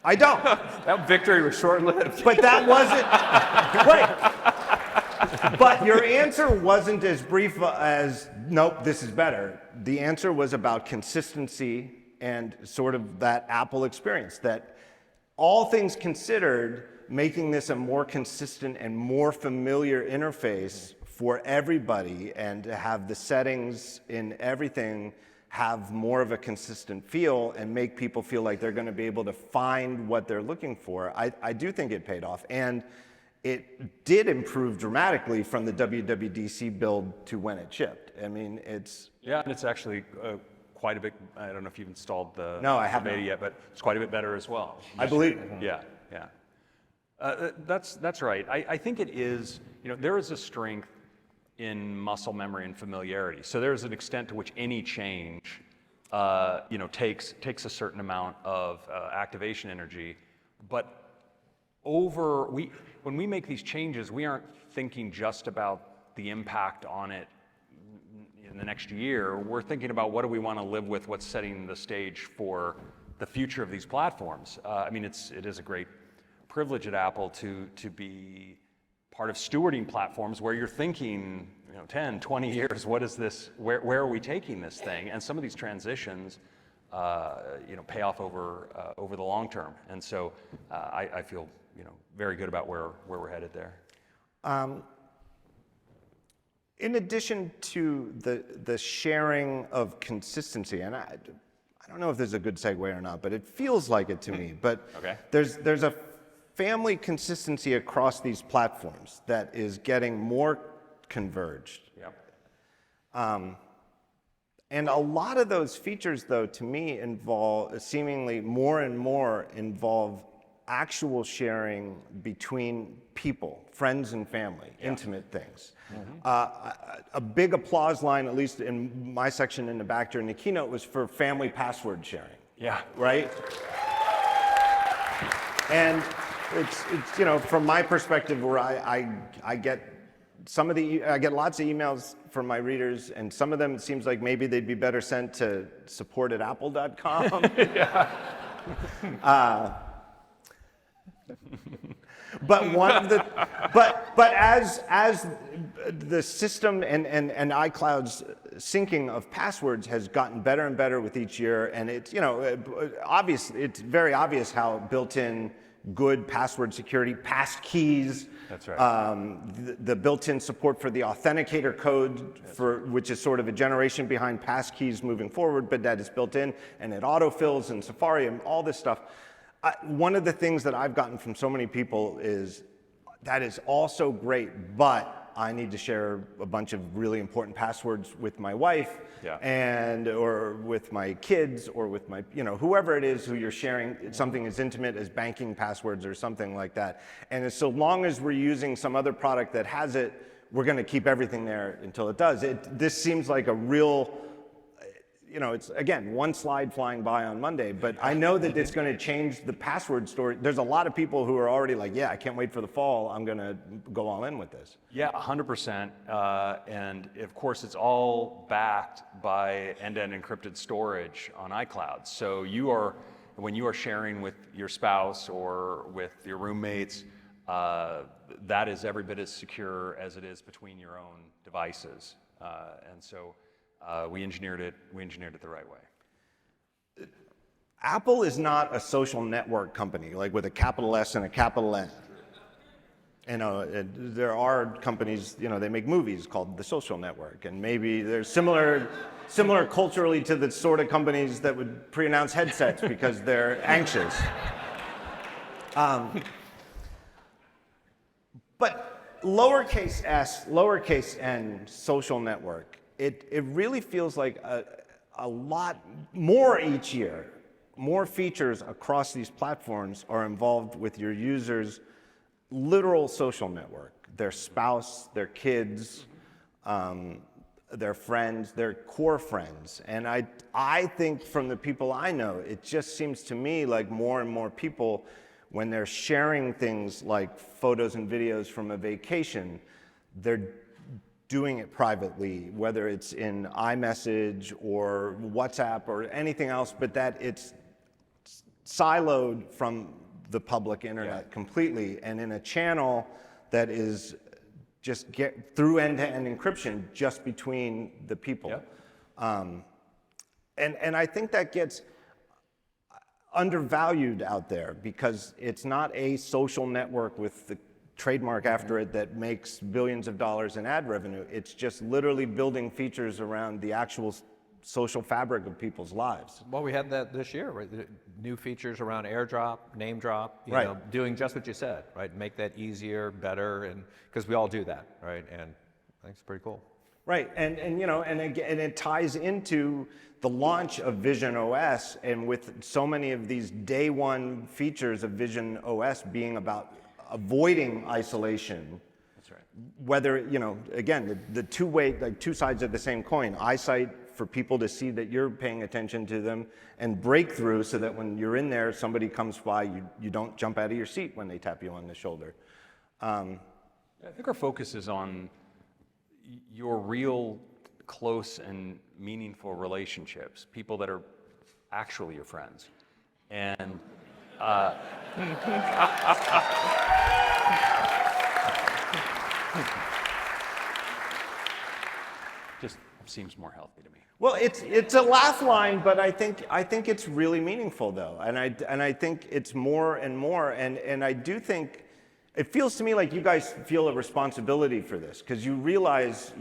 I don't. That victory was short-lived. But that wasn't, right. But your answer wasn't as brief as, nope, this is better. The answer was about consistency and sort of that Apple experience, that all things considered, making this a more consistent and more familiar interface for everybody, and to have the settings in everything have more of a consistent feel and make people feel like they're going to be able to find what they're looking for. I do think it paid off, and it did improve dramatically from the WWDC build to when it shipped. I mean, it's... Yeah, and it's actually quite a bit, I don't know if you've installed the beta yet, but it's quite a bit better as well. I believe. Yeah. That's right. I think it is, there is a strength in muscle memory and familiarity. So there's an extent to which any change, takes a certain amount of activation energy. But when we make these changes, we aren't thinking just about the impact on it in the next year. We're thinking about what do we want to live with, what's setting the stage for the future of these platforms. It is a great privilege at Apple to be part of stewarding platforms where you're thinking, 10, 20 years, what is this, where are we taking this thing? And some of these transitions, pay off over the long term. And so I feel, very good about where we're headed there. In addition to the sharing of consistency, and I don't know if this is a good segue or not, but it feels like it to me. But okay. There's a family consistency across these platforms that is getting more converged. Yep. And a lot of those features, though, to me seemingly more and more involve actual sharing between people, friends and family, intimate things. Mm-hmm. A big applause line, at least in my section in the back during the keynote, was for family password sharing. Yeah. Right? And it's from my perspective, where I get I get lots of emails from my readers, and some of them it seems like maybe they'd be better sent to support@apple.com. But one of the, but as the system and iCloud's syncing of passwords has gotten better and better with each year, and it's it's very obvious how built-in good password security, pass keys. That's right. The built-in support for the authenticator code, which is sort of a generation behind pass keys moving forward, but that is built in, and it autofills in Safari and all this stuff. One of the things that I've gotten from so many people is that is also great, but I need to share a bunch of really important passwords with my wife, or with my kids, or with my, whoever it is who you're sharing something as intimate as banking passwords or something like that. And so long as we're using some other product that has it, we're going to keep everything there until it does. This seems like a real, it's, again, one slide flying by on Monday, but I know that it's going to change the password story. There's a lot of people who are already like, yeah, I can't wait for the fall. I'm going to go all in with this. Yeah, 100%. And of course, it's all backed by end-to-end encrypted storage on iCloud. So when you are sharing with your spouse or with your roommates, that is every bit as secure as it is between your own devices. And so we engineered it the right way. Apple is not a social network company, like with a capital S and a capital N. There are companies, they make movies called The Social Network, and maybe they're similar culturally to the sort of companies that would pre-announce headsets because they're anxious. But lowercase s, lowercase n, social network, it really feels like a lot more each year. More features across these platforms are involved with your users' literal social network, their spouse, their kids, their friends, their core friends. And I think from the people I know, it just seems to me like more and more people, when they're sharing things like photos and videos from a vacation, they're doing it privately, whether it's in iMessage or WhatsApp or anything else, but that it's siloed from the public internet completely, and in a channel that is just get through end-to-end encryption just between the people. And I think that gets undervalued out there because it's not a social network with the trademark after it that makes billions of dollars in ad revenue. It's just literally building features around the actual social fabric of people's lives. Well, we had that this year, right? New features around AirDrop, name drop, you Right. know, doing just what you said, right? Make that easier, better, and because we all do that, right? And I think it's pretty cool. Right, and it ties into the launch of VisionOS, and with so many of these day one features of VisionOS being about avoiding isolation. That's right. Whether, again, the two-way, like two sides of the same coin, eyesight for people to see that you're paying attention to them, and breakthrough so that when you're in there, somebody comes by, you don't jump out of your seat when they tap you on the shoulder. I think our focus is on your real close and meaningful relationships, people that are actually your friends. And just seems more healthy to me. Well, it's a laugh line, but I think it's really meaningful though, and I think it's more and more, and I do think it feels to me like you guys feel a responsibility for this because you realize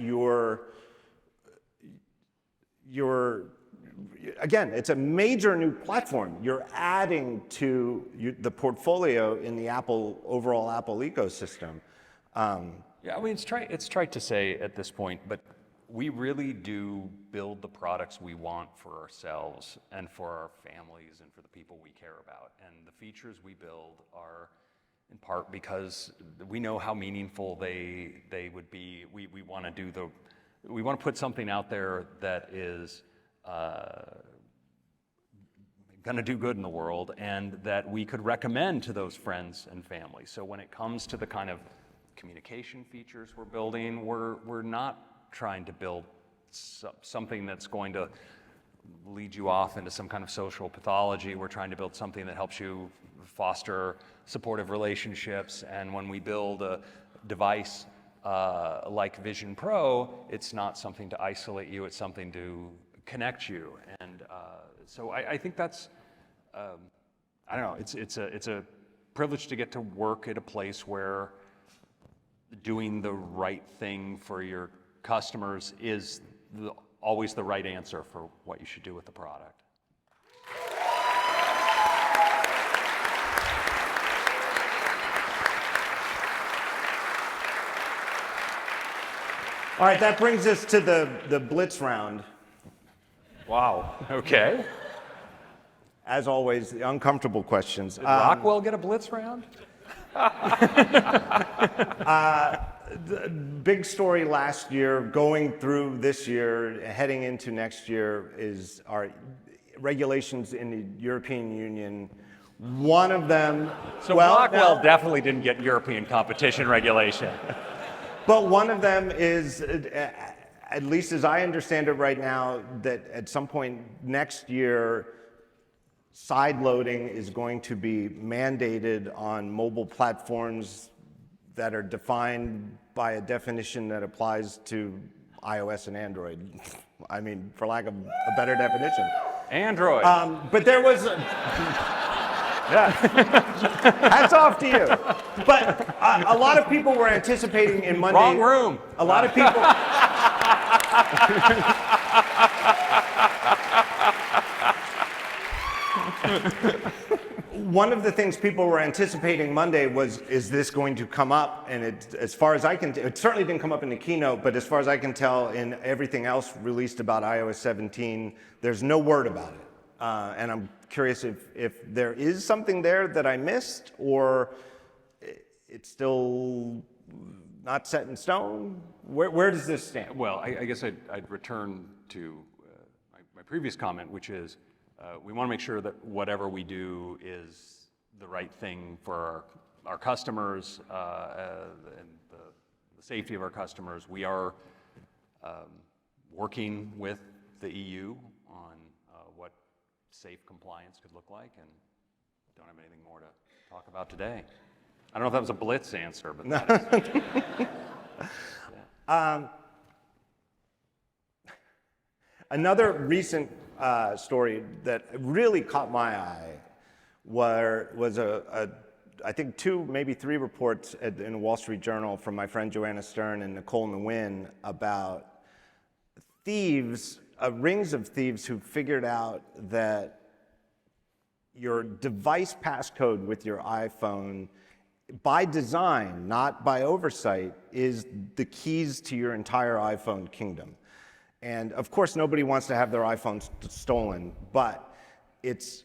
again, it's a major new platform. You're adding to the portfolio in the overall Apple ecosystem. Yeah, I mean, it's trite to say at this point, but we really do build the products we want for ourselves and for our families and for the people we care about. And the features we build are in part because we know how meaningful they would be. We want to put something out there that is going to do good in the world and that we could recommend to those friends and family. So when it comes to the kind of communication features we're building. We're not trying to build something that's going to lead you off into some kind of social pathology. We're trying to build something that helps you foster supportive relationships. And when we build a device like Vision Pro, it's not something to isolate you, it's something to connect you. And so I think that's, I don't know, it's a privilege to get to work at a place where doing the right thing for your customers is always the right answer for what you should do with the product. All right, that brings us to the Blitz round. Wow, okay. As always, the uncomfortable questions. Did Rockwell get a blitz round? The big story last year, going through this year, heading into next year, is our regulations in the European Union. One of them... So Rockwell definitely didn't get European competition regulation. But one of them is, at least as I understand it right now, that at some point next year, side loading is going to be mandated on mobile platforms that are defined by a definition that applies to iOS and Android. I mean, for lack of a better definition. Android. But there was... Yeah. Hats off to you. But a lot of people were anticipating in Monday... Wrong room. A lot of people... One of the things people were anticipating Monday was, is this going to come up? And it, as far as I can, it certainly didn't come up in the keynote, but as far as I can tell, in everything else released about iOS 17, there's no word about it. And I'm curious if there is something there that I missed, or it's still not set in stone. Where does this stand? Well, I guess I'd return to my previous comment, which is we want to make sure that whatever we do is the right thing for our customers and the safety of our customers. We are working with the EU on what safe compliance could look like, and don't have anything more to talk about today. I don't know if that was a blitz answer, but that is, Another recent story that really caught my eye was I think 2, maybe 3 reports in the Wall Street Journal from my friend Joanna Stern and Nicole Nguyen about thieves, rings of thieves who figured out that your device passcode with your iPhone, by design, not by oversight, is the keys to your entire iPhone kingdom. And of course, nobody wants to have their iPhone stolen, but it's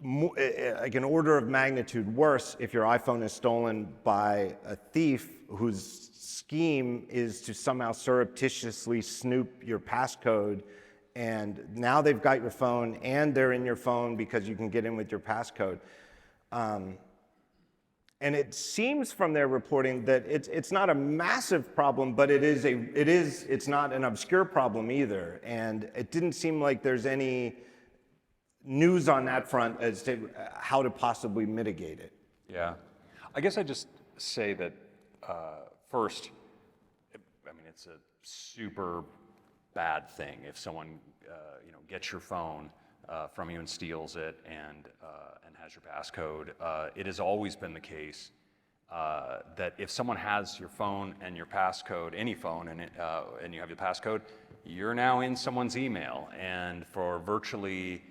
like an order of magnitude worse if your iPhone is stolen by a thief whose scheme is to somehow surreptitiously snoop your passcode, and now they've got your phone and they're in your phone because you can get in with your passcode. And it seems from their reporting that it's not a massive problem, but it's not an obscure problem either. And it didn't seem like there's any news on that front as to how to possibly mitigate it. yeah. I guess I'd just say that first, I mean, it's a super bad thing if someone gets your phone from you and steals it and has your passcode. It has always been the case that if someone has your phone and your passcode, any phone, and you have your passcode, you're now in someone's email. And for virtually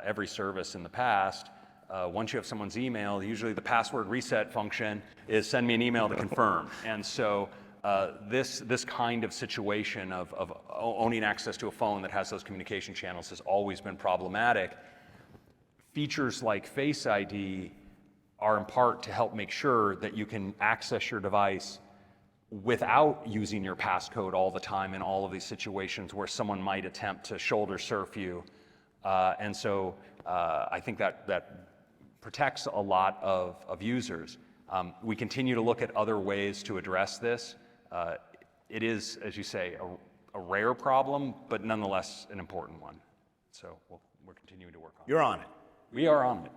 every service in the past, once you have someone's email, usually the password reset function is send me an email to confirm. And so this kind of situation of owning access to a phone that has those communication channels has always been problematic. Features like Face ID are in part to help make sure that you can access your device without using your passcode all the time in all of these situations where someone might attempt to shoulder surf you. And so I think that protects a lot of users. We continue to look at other ways to address this. It is, as you say, a rare problem, but nonetheless an important one. So we're continuing to work on it. You're on it. We are on it.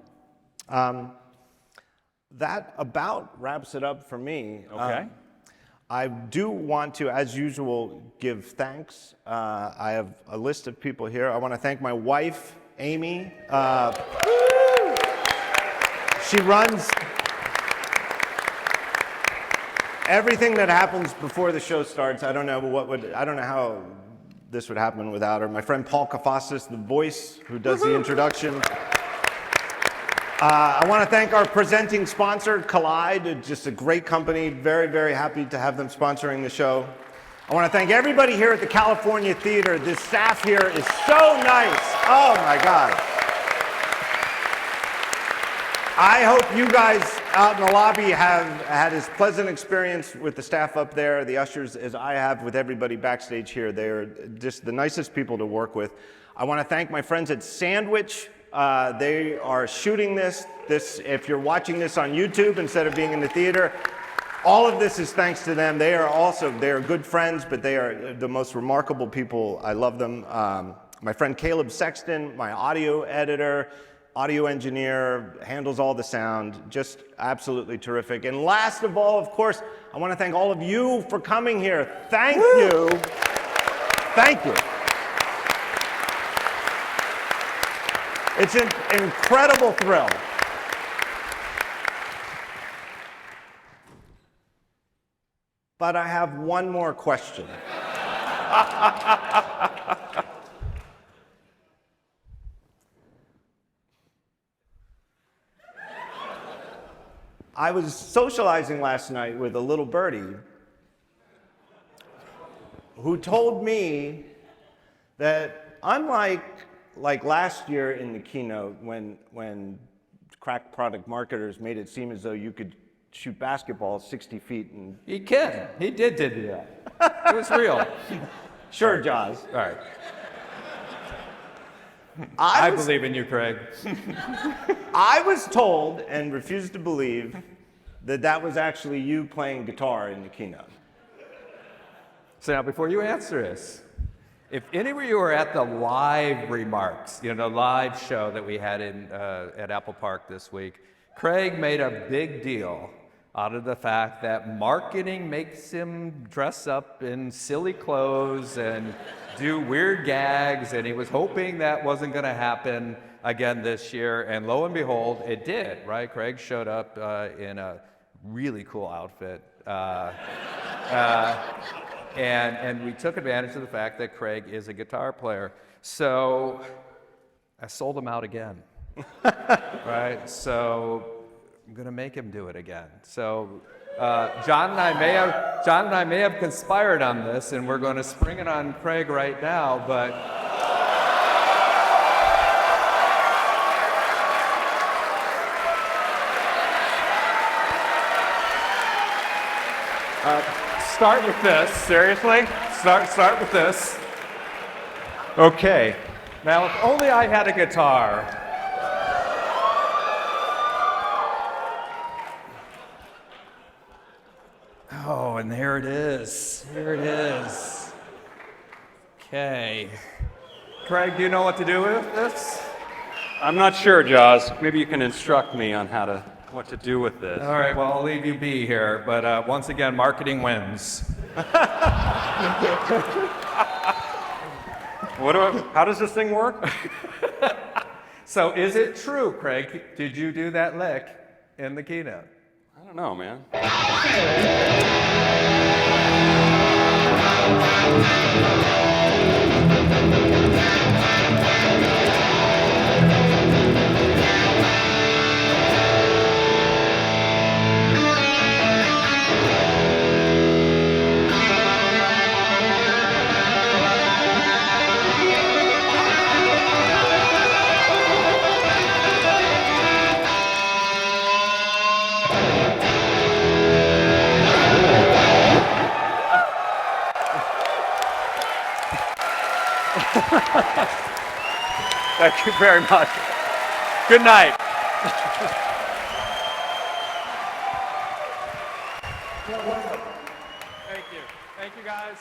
That about wraps it up for me. Okay. I do want to, as usual, give thanks. I have a list of people here. I want to thank my wife, Amy. She runs everything that happens before the show starts. I don't know how this would happen without her. My friend Paul Kafasis, the voice who does the introduction. I want to thank our presenting sponsor, Kolide, just a great company. Very, very happy to have them sponsoring the show. I want to thank everybody here at the California Theater. This staff here is so nice. Oh my God. I hope you guys out in the lobby have had as pleasant experience with the staff up there, the ushers, as I have with everybody backstage here. They're just the nicest people to work with. I want to thank my friends at Sandwich. They are shooting this. If you're watching this on YouTube instead of being in the theater, all of this is thanks to them. They are good friends, but they are the most remarkable people. I love them. My friend Caleb Sexton, my audio editor, audio engineer, handles all the sound, just absolutely terrific. And last of all, of course, I want to thank all of you for coming here. Thank you. Thank you. It's an incredible thrill. But I have one more question. I was socializing last night with a little birdie who told me that unlike last year in the keynote when crack product marketers made it seem as though you could shoot basketballs 60 feet and... He can. He did that. It was real. Sure, Jaws. All right. I believe in you, Craig. I was told and refused to believe that was actually you playing guitar in the keynote. So now, before you answer this, if any of you are at the live remarks, the live show that we had at Apple Park this week, Craig made a big deal out of the fact that marketing makes him dress up in silly clothes and do weird gags, and he was hoping that wasn't going to happen again this year, and lo and behold, it did, right? Craig showed up in a really cool outfit, and we took advantage of the fact that Craig is a guitar player. So I sold him out again, right? So I'm going to make him do it again. So John and I may have conspired on this, and we're going to spring it on Craig right now, but start with this. Seriously? Start with this. Okay. Now, if only I had a guitar. Oh, and there it is. Here it is. Okay. Craig, do you know what to do with this? I'm not sure, Jaws. Maybe you can instruct me on what to do with this. All right, well, I'll leave you be here, but once again, marketing wins. How does this thing work? So is it true, Craig? Did you do that lick in the keynote? I don't know, man. Thank you very much. Good night. guys.